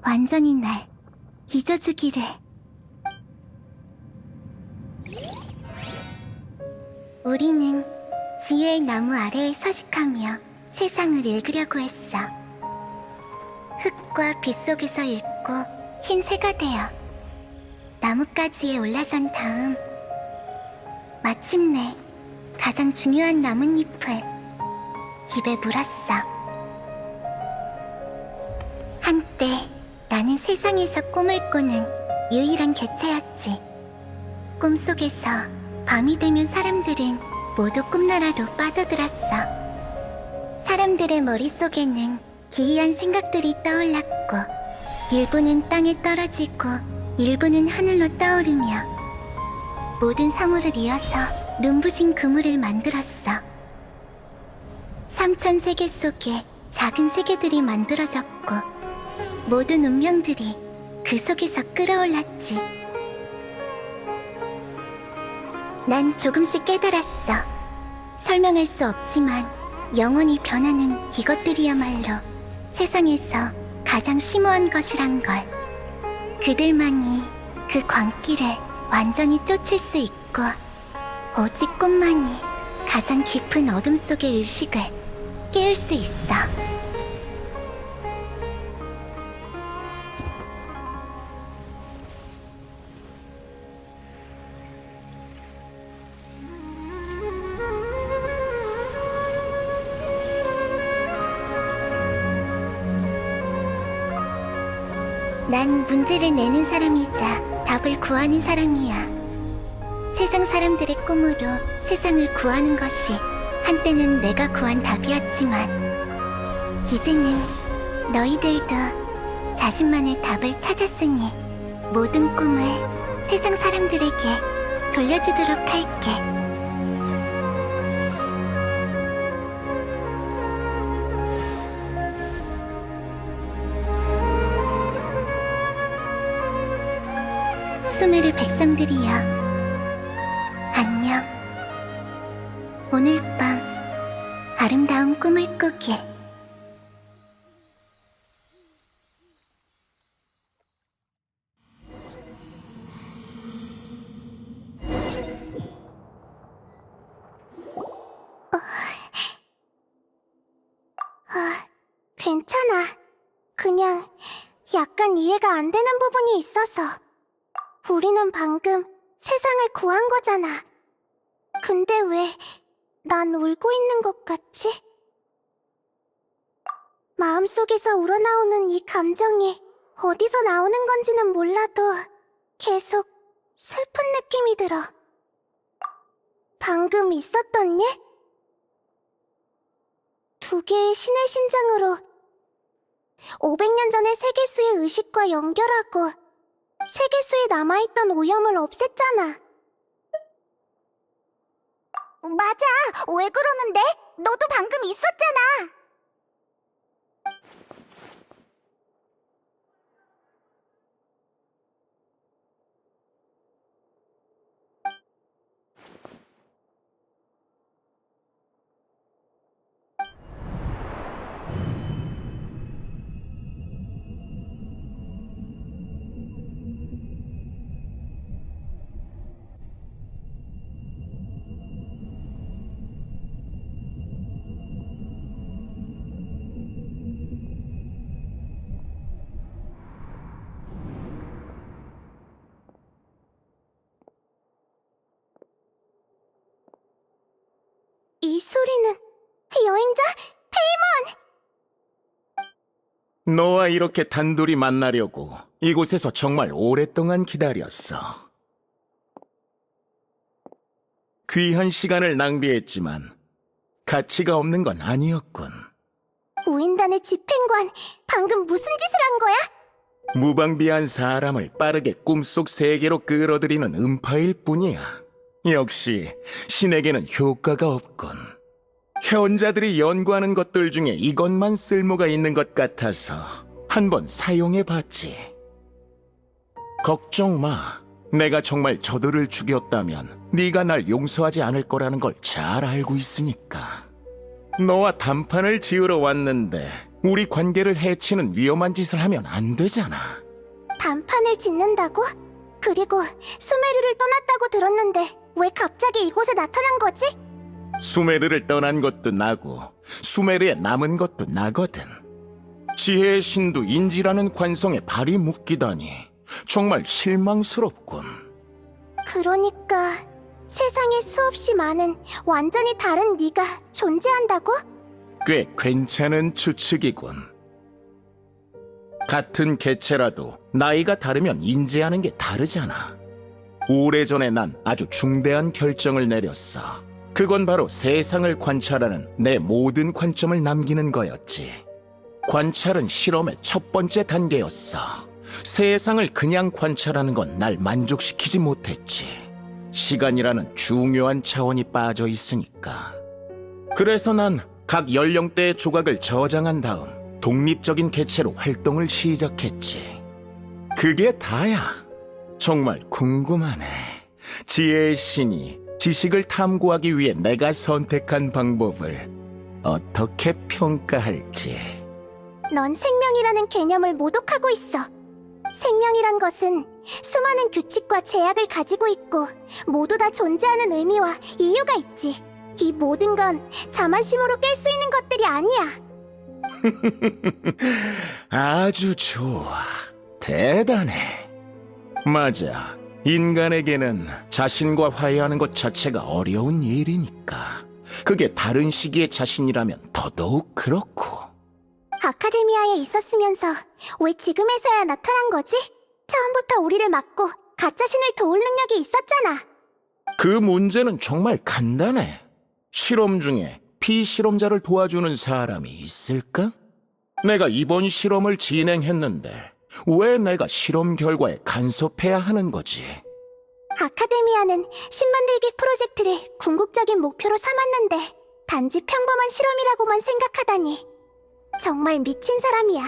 완전히 날 잊어주기를. 우리는 지혜의 나무 아래에 서식하며 세상을 읽으려고 했어. 흙과 빛 속에서 읽고 흰 새가 되어 나뭇가지에 올라선 다음 마침내 가장 중요한 나뭇잎을 입에 물었어. 한때 나는 세상에서 꿈을 꾸는 유일한 개체였지. 꿈속에서 밤이 되면 사람들은 모두 꿈나라로 빠져들었어. 사람들의 머릿속에는 기이한 생각들이 떠올랐고 일부는 땅에 떨어지고 일부는 하늘로 떠오르며 모든 사물을 이어서 눈부신 그물을 만들었어. 3000세계 속에 작은 세계들이 만들어졌고 모든 운명들이 그 속에서 끌어올랐지. 난 조금씩 깨달았어. 설명할 수 없지만 영원히 변하는 이것들이야말로 세상에서 가장 심오한 것이란 걸. 그들만이 그 광기를 완전히 쫓을 수 있고 오직 꿈만이 가장 깊은 어둠 속의 의식을 깨울 수 있어. 난 문제를 내는 사람이자 답을 구하는 사람이야. 세상 사람들의 꿈으로 세상을 구하는 것이 한때는 내가 구한 답이었지만 이제는 너희들도 자신만의 답을 찾았으니 모든 꿈을 세상 사람들에게 돌려주도록 할게. 수메르 백성들이여, 안녕. 오늘 밤 아름다운 꿈을 꾸길. 괜찮아. 그냥 약간 이해가 안 되는 부분이 있어서. 우리는 방금 세상을 구한 거잖아. 근데 왜 난 울고 있는 것 같지? 마음속에서 우러나오는 이 감정이 어디서 나오는 건지는 몰라도 계속 슬픈 느낌이 들어. 방금 있었던 일? 두 개의 신의 심장으로 500년 전의 세계수의 의식과 연결하고 세계수에 남아있던 오염을 없앴잖아. 맞아. 왜 그러는데? 너도 방금 있었잖아. 이 소리는 여행자 너와 이렇게 단둘이 만나려고 이곳에서 정말 오랫동안 기다렸어. 귀한 시간을 낭비했지만 가치가 없는 건 아니었군. 우인단의 집행관, 방금 무슨 짓을 한 거야? 무방비한 사람을 빠르게 꿈속 세계로 끌어들이는 음파일 뿐이야. 역시 신에게는 효과가 없군. 해원자들이 연구하는 것들 중에 이것만 쓸모가 있는 것 같아서 한번 사용해봤지. 걱정 마. 내가 정말 저들을 죽였다면 네가 날 용서하지 않을 거라는 걸 잘 알고 있으니까. 너와 단판을 지으러 왔는데 우리 관계를 해치는 위험한 짓을 하면 안 되잖아. 단판을 짓는다고? 그리고 수메르를 떠났다고 들었는데 왜 갑자기 이곳에 나타난 거지? 수메르를 떠난 것도 나고 수메르에 남은 것도 나거든. 지혜의 신도 인지라는 관성에 발이 묶이다니 정말 실망스럽군. 그러니까 세상에 수없이 많은 완전히 다른 네가 존재한다고? 꽤 괜찮은 추측이군. 같은 개체라도 나이가 다르면 인지하는 게 다르잖아. 오래전에 난 아주 중대한 결정을 내렸어. 그건 바로 세상을 관찰하는 내 모든 관점을 남기는 거였지. 관찰은 실험의 첫 번째 단계였어. 세상을 그냥 관찰하는 건 날 만족시키지 못했지. 시간이라는 중요한 차원이 빠져 있으니까. 그래서 난 각 연령대의 조각을 저장한 다음 독립적인 개체로 활동을 시작했지. 그게 다야. 정말 궁금하네. 지혜의 신이 지식을 탐구하기 위해 내가 선택한 방법을 어떻게 평가할지. 넌 생명이라는 개념을 모독하고 있어. 생명이란 것은 수많은 규칙과 제약을 가지고 있고 모두 다 존재하는 의미와 이유가 있지. 이 모든 건 자만심으로 깰 수 있는 것들이 아니야. 아주 좋아. 대단해. 맞아. 인간에게는 자신과 화해하는 것 자체가 어려운 일이니까. 그게 다른 시기의 자신이라면 더더욱 그렇고. 아카데미아에 있었으면서 왜 지금에서야 나타난 거지? 처음부터 우리를 막고 가짜신을 도울 능력이 있었잖아. 그 문제는 정말 간단해. 실험 중에 피실험자를 도와주는 사람이 있을까? 내가 이번 실험을 진행했는데 왜 내가 실험 결과에 간섭해야 하는 거지? 아카데미아는 신만들기 프로젝트를 궁극적인 목표로 삼았는데 단지 평범한 실험이라고만 생각하다니. 정말 미친 사람이야.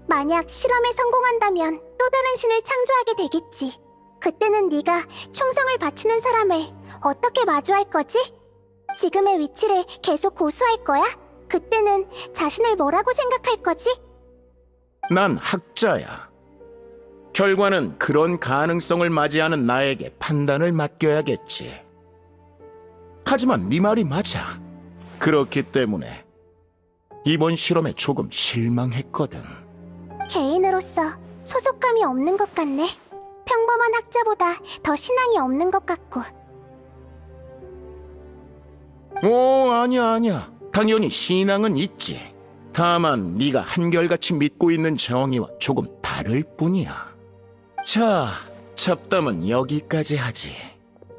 만약 실험에 성공한다면 또 다른 신을 창조하게 되겠지. 그때는 네가 충성을 바치는 사람을 어떻게 마주할 거지? 지금의 위치를 계속 고수할 거야? 그때는 자신을 뭐라고 생각할 거지? 난 학자야. 결과는 그런 가능성을 맞이하는 나에게 판단을 맡겨야겠지. 하지만 네 말이 맞아. 그렇기 때문에 이번 실험에 조금 실망했거든. 개인으로서 소속감이 없는 것 같네. 평범한 학자보다 더 신앙이 없는 것 같고. 아니야. 당연히 신앙은 있지. 다만 네가 한결같이 믿고 있는 정의와 조금 다를 뿐이야. 자, 잡담은 여기까지 하지.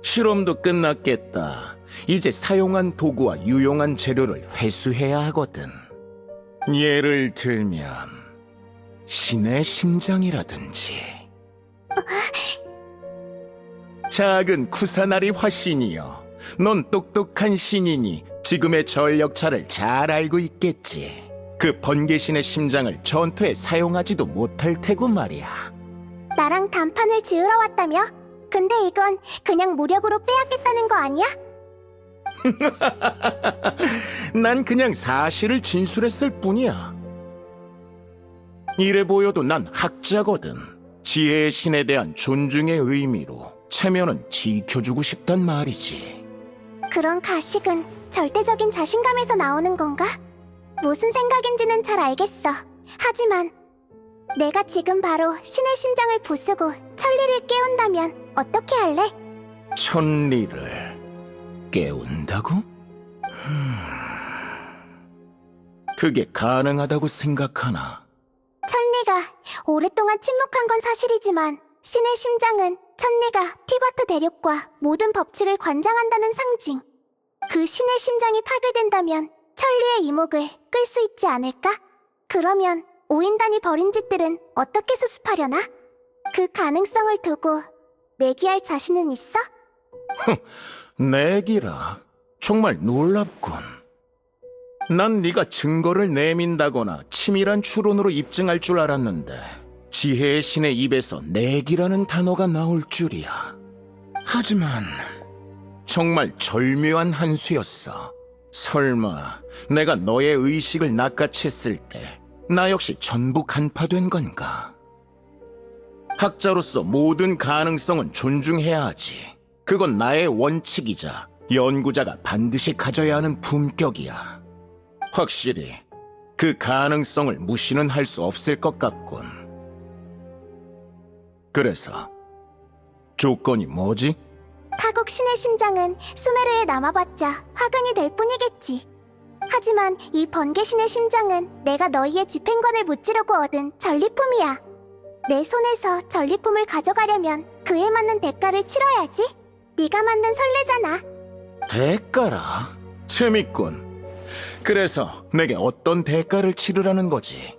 실험도 끝났겠다. 이제 사용한 도구와 유용한 재료를 회수해야 하거든. 예를 들면 신의 심장이라든지. 작은 쿠사나리 화신이여. 넌 똑똑한 신이니 지금의 전력차를 잘 알고 있겠지. 그 번개신의 심장을 전투에 사용하지도 못할 테고 말이야. 나랑 단판을 지으러 왔다며? 근데 이건 그냥 무력으로 빼앗겠다는 거 아니야? 난 그냥 사실을 진술했을 뿐이야. 이래 보여도 난 학자거든. 지혜의 신에 대한 존중의 의미로 체면은 지켜주고 싶단 말이지. 그런 가식은 절대적인 자신감에서 나오는 건가? 무슨 생각인지는 잘 알겠어. 하지만 내가 지금 바로 신의 심장을 부수고 천리를 깨운다면 어떻게 할래? 천리를 깨운다고? 그게 가능하다고 생각하나? 천리가 오랫동안 침묵한 건 사실이지만 신의 심장은 천리가 티바트 대륙과 모든 법칙을 관장한다는 상징. 그 신의 심장이 파괴된다면 천리의 이목을 끌 수 있지 않을까? 그러면 오인단이 벌인 짓들은 어떻게 수습하려나? 그 가능성을 두고 내기할 자신은 있어? 내기라. 정말 놀랍군. 난 네가 증거를 내민다거나 치밀한 추론으로 입증할 줄 알았는데 지혜의 신의 입에서 내기라는 단어가 나올 줄이야. 하지만 정말 절묘한 한 수였어. 설마 내가 너의 의식을 낚아챘을 때 나 역시 전부 간파된 건가? 학자로서 모든 가능성은 존중해야 하지. 그건 나의 원칙이자 연구자가 반드시 가져야 하는 품격이야. 확실히 그 가능성을 무시는 할 수 없을 것 같군. 그래서 조건이 뭐지? 타국 신의 심장은 수메르에 남아봤자 화근이 될 뿐이겠지. 하지만 이 번개 신의 심장은 내가 너희의 집행관을 무찌르고 얻은 전리품이야. 내 손에서 전리품을 가져가려면 그에 맞는 대가를 치러야지. 네가 만든 선례잖아. 대가라? 재밌군. 그래서 내게 어떤 대가를 치르라는 거지?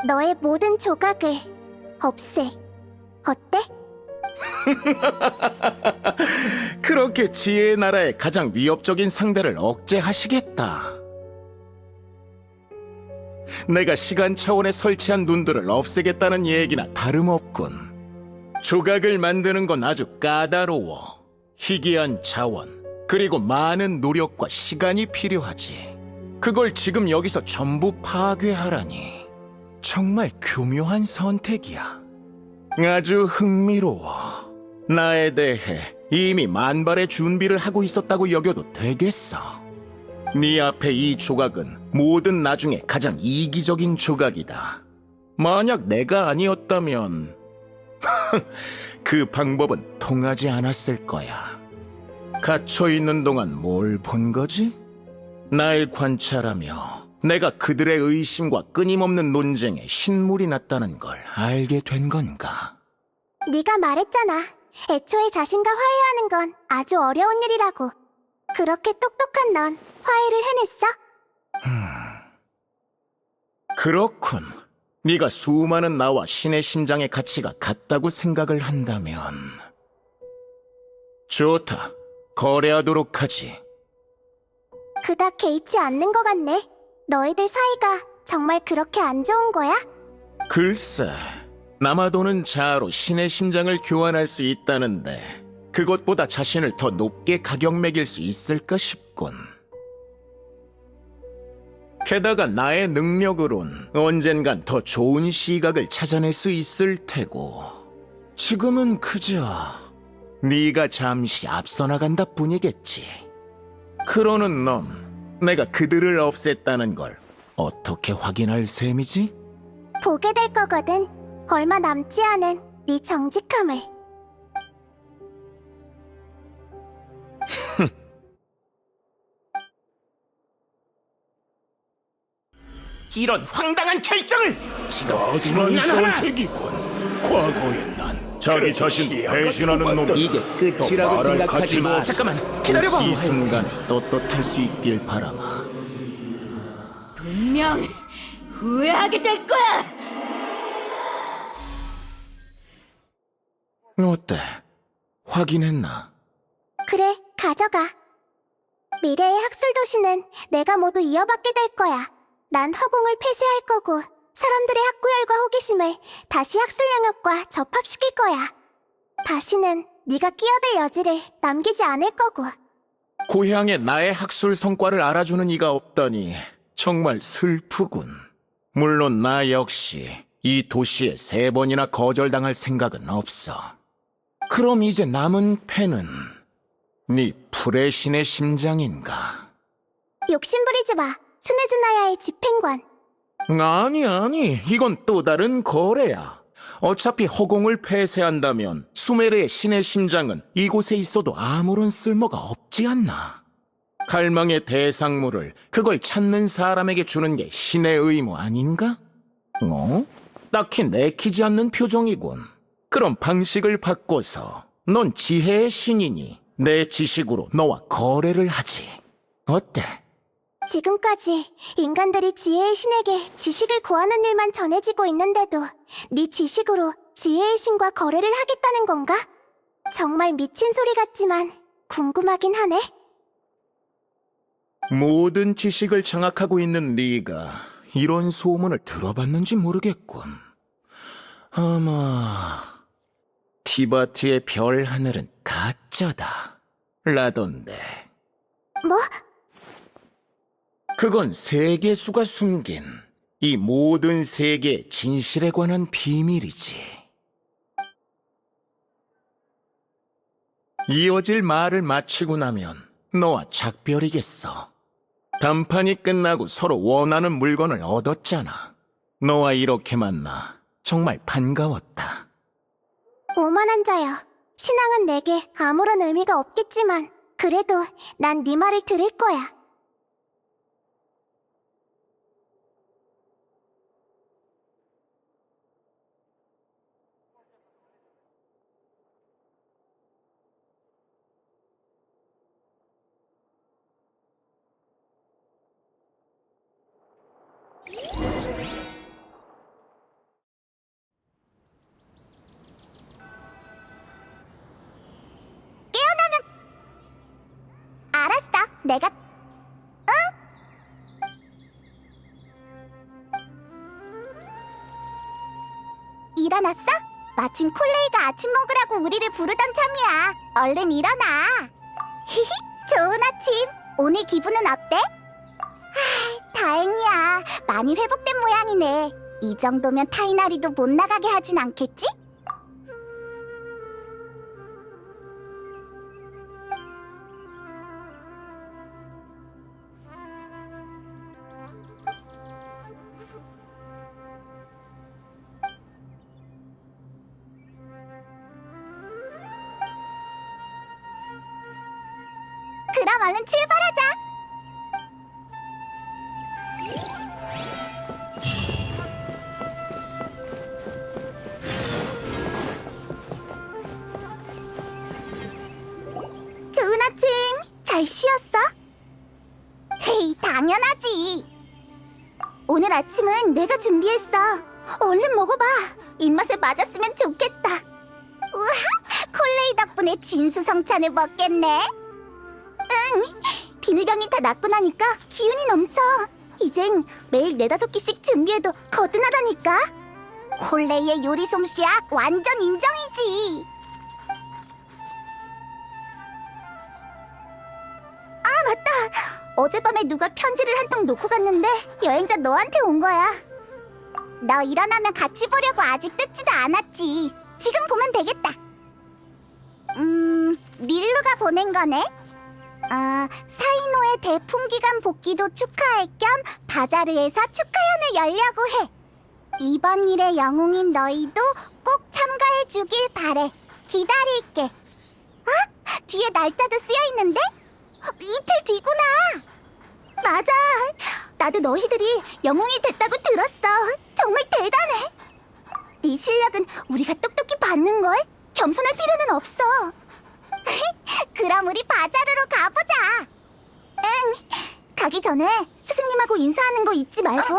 너의 모든 조각을 없애. 어때? 그렇게 지혜의 나라의 가장 위협적인 상대를 억제하시겠다. 내가 시간 차원에 설치한 눈들을 없애겠다는 얘기나 다름없군. 조각을 만드는 건 아주 까다로워. 희귀한 자원, 그리고 많은 노력과 시간이 필요하지. 그걸 지금 여기서 전부 파괴하라니. 정말 교묘한 선택이야. 아주 흥미로워. 나에 대해 이미 만발의 준비를 하고 있었다고 여겨도 되겠어. 네 앞에 이 조각은 모든 나 중에 가장 이기적인 조각이다. 만약 내가 아니었다면 그 방법은 통하지 않았을 거야. 갇혀있는 동안 뭘 본 거지? 날 관찰하며 내가 그들의 의심과 끊임없는 논쟁에 신물이 났다는 걸 알게 된 건가? 네가 말했잖아. 애초에 자신과 화해하는 건 아주 어려운 일이라고. 그렇게 똑똑한 넌 화해를 해냈어? 그렇군. 네가 수많은 나와 신의 심장의 가치가 같다고 생각을 한다면 좋다. 거래하도록 하지. 그닥 개의치 않는 것 같네. 너희들 사이가 정말 그렇게 안 좋은 거야? 글쎄, 남아도는 자아로 신의 심장을 교환할 수 있다는데 그것보다 자신을 더 높게 가격 매길 수 있을까 싶군. 게다가 나의 능력으론 언젠간 더 좋은 시각을 찾아낼 수 있을 테고 지금은 그저 네가 잠시 앞서 나간다 뿐이겠지. 그러는 넌 내가 그들을 없앴다는 걸 어떻게 확인할 셈이지? 보게 될 거거든. 얼마 남지 않은 네 정직함을. 이런 황당한 결정을 지금 마지막 생각나라! 선택이군. 과거의 난 자기 자신 배신하는 놈. 이게 끝이라고 생각하지 마. 잠깐만 기다려봐. 이 순간 떳떳할 수 있길 바라마. 분명 후회하게 될 거야. 어때? 확인했나? 그래, 가져가. 미래의 학술 도시는 내가 모두 이어받게 될 거야. 난 허공을 폐쇄할 거고 사람들의 학구열과 호기심을 다시 학술 영역과 접합시킬 거야. 다시는 네가 끼어들 여지를 남기지 않을 거고. 고향에 나의 학술 성과를 알아주는 이가 없다니 정말 슬프군. 물론 나 역시 이 도시에 3번이나 거절당할 생각은 없어. 그럼 이제 남은 패는 네 풀의 신의 심장인가? 욕심부리지 마. 스네즈나야의 집행관. 아니, 이건 또 다른 거래야. 어차피 허공을 폐쇄한다면 수메르의 신의 심장은 이곳에 있어도 아무런 쓸모가 없지 않나? 갈망의 대상물을 그걸 찾는 사람에게 주는 게 신의 의무 아닌가? 딱히 내키지 않는 표정이군. 그럼 방식을 바꿔서 넌 지혜의 신이니 내 지식으로 너와 거래를 하지. 어때? 지금까지 인간들이 지혜의 신에게 지식을 구하는 일만 전해지고 있는데도 네 지식으로 지혜의 신과 거래를 하겠다는 건가? 정말 미친 소리 같지만 궁금하긴 하네. 모든 지식을 장악하고 있는 네가 이런 소문을 들어봤는지 모르겠군. 아마 티바트의 별 하늘은 가짜다 라던데. 뭐? 그건 세계수가 숨긴 이 모든 세계의 진실에 관한 비밀이지. 이어질 말을 마치고 나면 너와 작별이겠어. 담판이 끝나고 서로 원하는 물건을 얻었잖아. 너와 이렇게 만나 정말 반가웠다. 오만한 자여. 신앙은 내게 아무런 의미가 없겠지만 그래도 난 네 말을 들을 거야. 알았어. 내가 일어났어? 마침 콜레이가 아침 먹으라고 우리를 부르던 참이야. 얼른 일어나. 히히, 좋은 아침. 오늘 기분은 어때? 다행이야. 많이 회복된 모양이네. 이 정도면 타이나리도 못 나가게 하진 않겠지? 그럼 얼른 출발하자. 좋은 아침. 잘 쉬었어? 헤이, 당연하지. 오늘 아침은 내가 준비했어. 얼른 먹어봐. 입맛에 맞았으면 좋겠다. 우와, 콜레이 덕분에 진수성찬을 먹겠네. 응, 비늘병이 다 낫고 나니까 기운이 넘쳐. 이젠 매일 4-5끼씩 준비해도 거뜬하다니까. 콜레이의 요리 솜씨야 완전 인정이지. 아, 맞다. 어젯밤에 누가 편지를 한 통 놓고 갔는데 여행자 너한테 온 거야. 너 일어나면 같이 보려고 아직 뜯지도 않았지. 지금 보면 되겠다. 닐루가 보낸 거네. 사이노의 대풍기간 복귀도 축하할 겸 바자르에서 축하연을 열려고 해. 이번 일의 영웅인 너희도 꼭 참가해주길 바래. 기다릴게. 뒤에 날짜도 쓰여있는데? 이틀 뒤구나. 맞아. 나도 너희들이 영웅이 됐다고 들었어. 정말 대단해. 네 실력은 우리가 똑똑히 받는걸. 겸손할 필요는 없어. 그럼 우리 바자르로 가보자. 응. 가기 전에 스승님하고 인사하는 거 잊지 말고.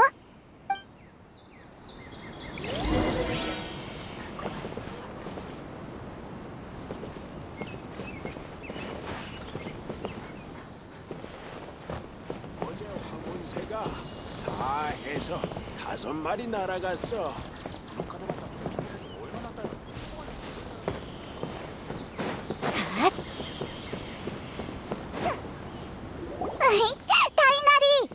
어제 황혼새가 다 해서 5마리 날아갔어. 타이나리!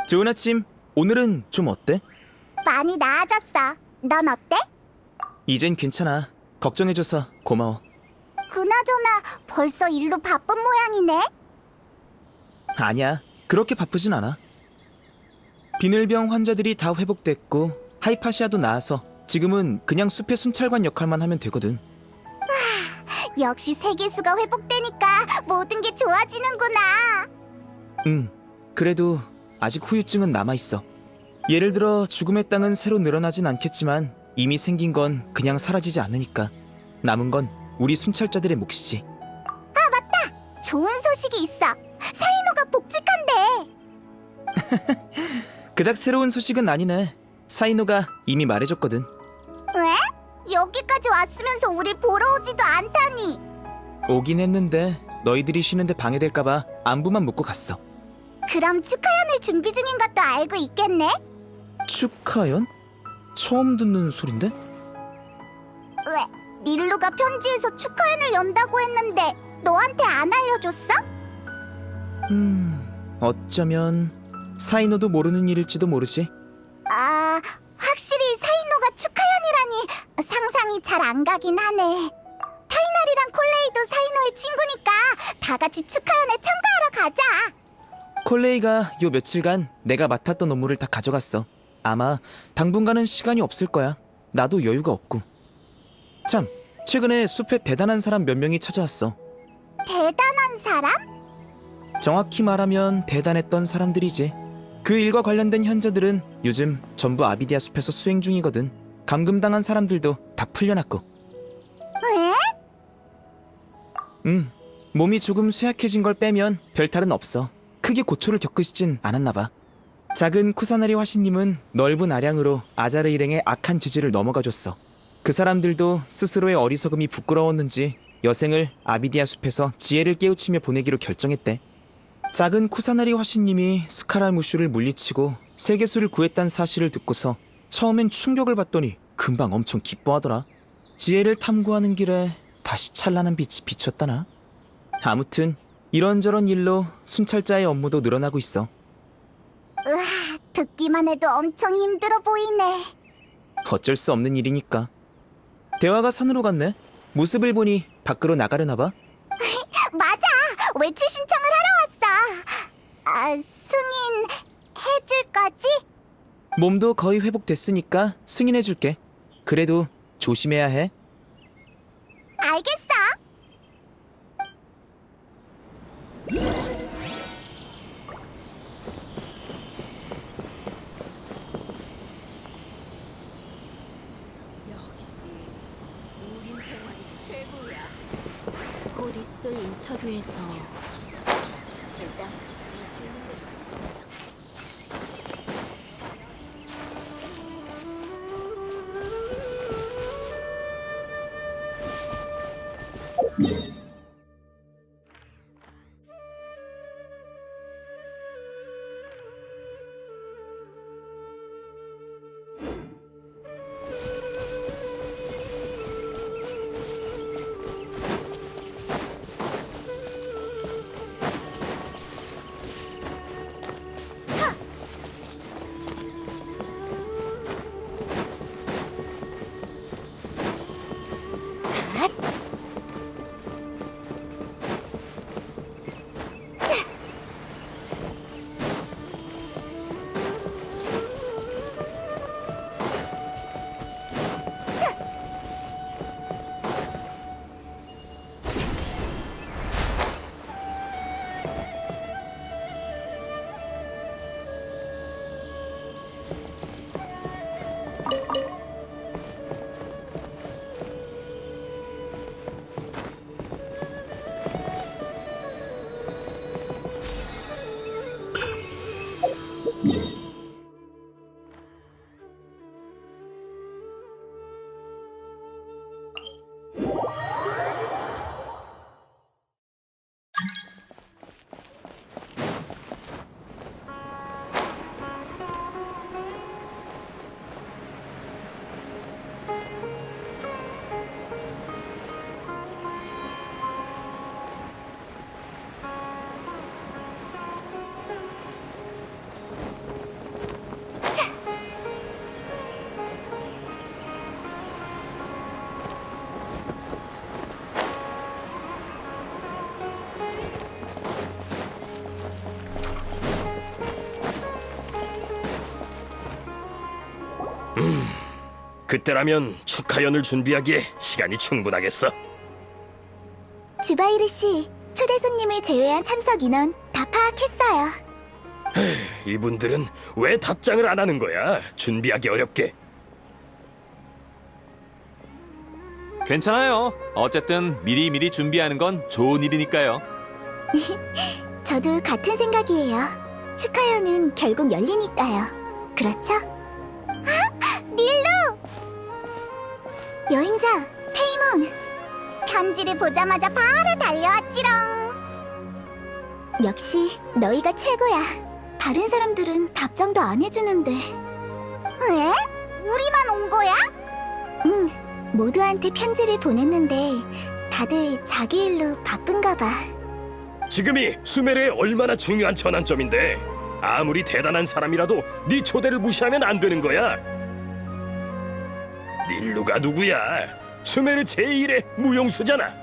좋은 아침. 오늘은 좀 어때? 많이 나아졌어. 넌 어때? 이젠 괜찮아. 걱정해줘서 고마워. 그나저나 벌써 일로 바쁜 모양이네. 아니야. 그렇게 바쁘진 않아. 비늘병 환자들이 다 회복됐고 하이파시아도 나아서 지금은 그냥 숲의 순찰관 역할만 하면 되거든. 역시 세계수가 회복되니까 모든 게 좋아지는구나. 그래도 아직 후유증은 남아있어. 예를 들어 죽음의 땅은 새로 늘어나진 않겠지만 이미 생긴 건 그냥 사라지지 않으니까 남은 건 우리 순찰자들의 몫이지. 좋은 소식이 있어. 사이노가 복직한대. 그닥 새로운 소식은 아니네. 사이노가 이미 말해줬거든. 왜? 여기까지 왔으면서 우리 보러 오지도 않다니. 오긴 했는데 너희들이 쉬는데 방해될까봐 안부만 묻고 갔어. 그럼 축하연을 준비 중인 것도 알고 있겠네? 축하연? 처음 듣는 소린데? 왜? 닐루가 편지에서 축하연을 연다고 했는데 너한테 안 알려줬어? 어쩌면 사이노도 모르는 일일지도 모르지. 아, 확실히 사이노가 축하연이라니 상상이 잘 안 가긴 하네. 타이날이랑 콜레이도 사이노의 친구니까 다 같이 축하연에 참가하러 가자. 콜레이가 요 며칠간 내가 맡았던 업무를 다 가져갔어. 아마 당분간은 시간이 없을 거야. 나도 여유가 없고. 참, 최근에 숲에 대단한 사람 몇 명이 찾아왔어. 대단한 사람? 정확히 말하면 대단했던 사람들이지. 그 일과 관련된 현자들은 요즘 전부 아비디아 숲에서 수행 중이거든. 감금당한 사람들도 다 풀려났고. 왜? 몸이 조금 쇠약해진 걸 빼면 별탈은 없어. 크게 고초를 겪으시진 않았나 봐. 작은 쿠사나리 화신님은 넓은 아량으로 아자르 일행의 악한 지지를 넘어가줬어. 그 사람들도 스스로의 어리석음이 부끄러웠는지 여생을 아비디아 숲에서 지혜를 깨우치며 보내기로 결정했대. 작은 쿠사나리 화신님이 스카라무슈를 물리치고 세계수를 구했다는 사실을 듣고서 처음엔 충격을 받더니 금방 엄청 기뻐하더라. 지혜를 탐구하는 길에 다시 찬란한 빛이 비쳤다나? 아무튼 이런저런 일로 순찰자의 업무도 늘어나고 있어. 으아, 듣기만 해도 엄청 힘들어 보이네. 어쩔 수 없는 일이니까. 대화가 산으로 갔네. 모습을 보니 밖으로 나가려나 봐. 맞아, 외출 신청을 하러 왔어. 승인 해줄 거지? 몸도 거의 회복됐으니까 승인해줄게. 그래도 조심해야 해. 알겠어. 역시 우린 생활이 최고야. 곧 있을 인터뷰에서 일단 이 질문들 그때라면 축하연을 준비하기에 시간이 충분하겠어. 주바이르 씨, 초대 손님을 제외한 참석 인원 다 파악했어요. 이분들은 왜 답장을 안 하는 거야? 준비하기 어렵게. 괜찮아요. 어쨌든 미리미리 준비하는 건 좋은 일이니까요. 저도 같은 생각이에요. 축하회는 결국 열리니까요. 그렇죠? 아! 닐루! 여행자, 페이몬! 편지를 보자마자 바로 달려왔지롱. 역시 너희가 최고야. 다른 사람들은 답장도 안 해주는데. 왜? 우리만 온 거야? 응, 모두한테 편지를 보냈는데 다들 자기 일로 바쁜가 봐. 지금이 수메르의 얼마나 중요한 전환점인데 아무리 대단한 사람이라도 네 초대를 무시하면 안 되는 거야. 닐루가 누구야? 수메르 제1의 무용수잖아.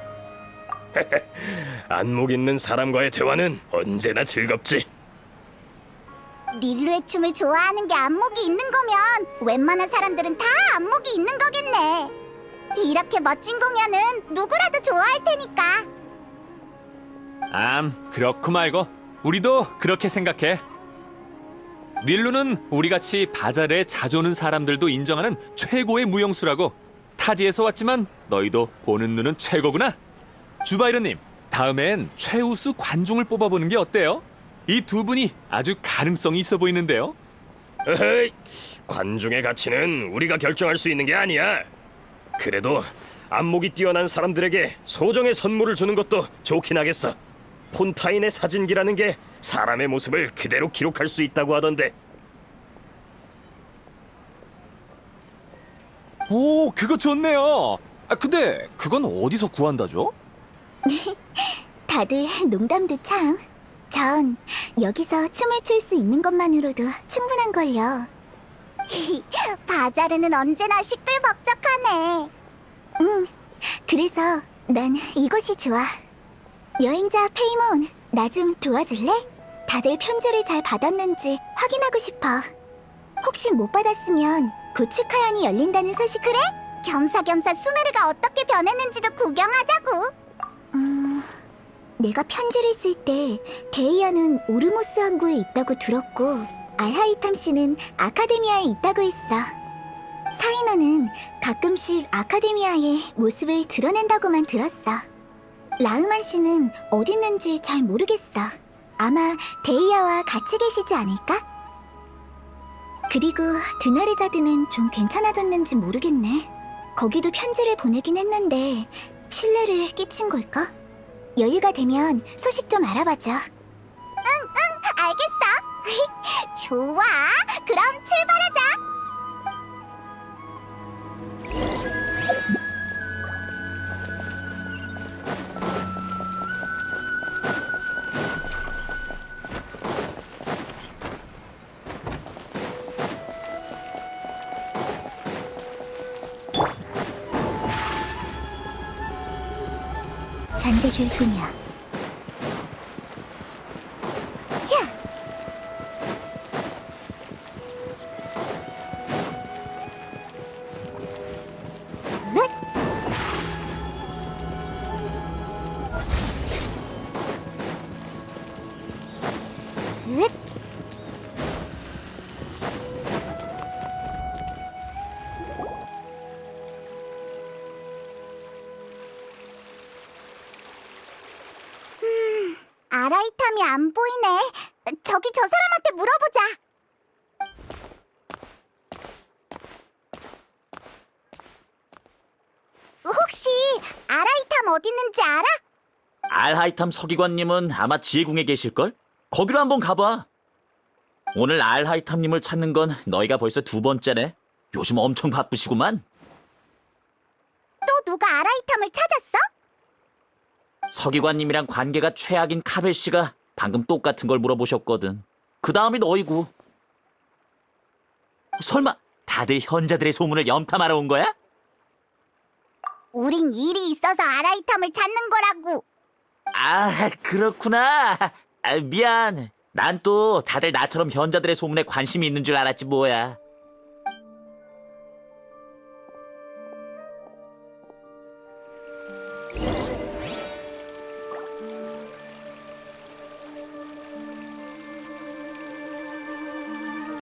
안목 있는 사람과의 대화는 언제나 즐겁지. 닐루의 춤을 좋아하는 게 안목이 있는 거면 웬만한 사람들은 다 안목이 있는 거겠네. 이렇게 멋진 공연은 누구라도 좋아할 테니까. 그렇고 말고 우리도 그렇게 생각해. 닐루는 우리같이 바자르에 자주 오는 사람들도 인정하는 최고의 무용수라고. 타지에서 왔지만 너희도 보는 눈은 최고구나. 주바이르님, 다음엔 최우수 관중을 뽑아보는 게 어때요? 이 두 분이 아주 가능성이 있어 보이는데요. 에헤이, 관중의 가치는 우리가 결정할 수 있는 게 아니야. 그래도 안목이 뛰어난 사람들에게 소정의 선물을 주는 것도 좋긴 하겠어. 폰타인의 사진기라는 게 사람의 모습을 그대로 기록할 수 있다고 하던데. 오, 그거 좋네요. 근데 그건 어디서 구한다죠? 다들 농담도 참. 전 여기서 춤을 출 수 있는 것만으로도 충분한걸요. 바자르는 언제나 시끌벅적하네. 그래서 난 이곳이 좋아. 여행자 페이몬, 나 좀 도와줄래? 다들 편지를 잘 받았는지 확인하고 싶어. 혹시 못 받았으면 곧 축하연이 열린다는 소식. 그래? 겸사겸사 수메르가 어떻게 변했는지도 구경하자고. 내가 편지를 쓸 때 데이아는 오르모스 항구에 있다고 들었고 알하이탐 씨는 아카데미아에 있다고 했어. 사이너는 가끔씩 아카데미아의 모습을 드러낸다고만 들었어. 라흐만 씨는 어디 있는지 잘 모르겠어. 아마 데이아와 같이 계시지 않을까? 그리고 드나르자드는 좀 괜찮아졌는지 모르겠네. 거기도 편지를 보내긴 했는데 신뢰를 끼친 걸까? 여유가 되면 소식 좀 알아봐줘. 알겠어. 좋아. 그럼 출발하자. 잔재주일 뿐이야. 야! 으잇! 으잇! 아라이탐이 안 보이네. 저기 저 사람한테 물어보자. 혹시 아라이탐 어디 있는지 알아? 알하이탐 서기관님은 아마 지혜궁에 계실걸? 거기로 한번 가봐. 오늘 알하이탐님을 찾는 건 너희가 벌써 두 번째네. 요즘 엄청 바쁘시구만. 또 누가 아라이탐을 찾았어? 서기관님이랑 관계가 최악인 카벨 씨가 방금 똑같은 걸 물어보셨거든. 그 다음이 너희고. 설마 다들 현자들의 소문을 염탐하러 온 거야? 우린 일이 있어서 아라이탐을 찾는 거라고. 아, 그렇구나. 미안. 난 또 다들 나처럼 현자들의 소문에 관심이 있는 줄 알았지 뭐야.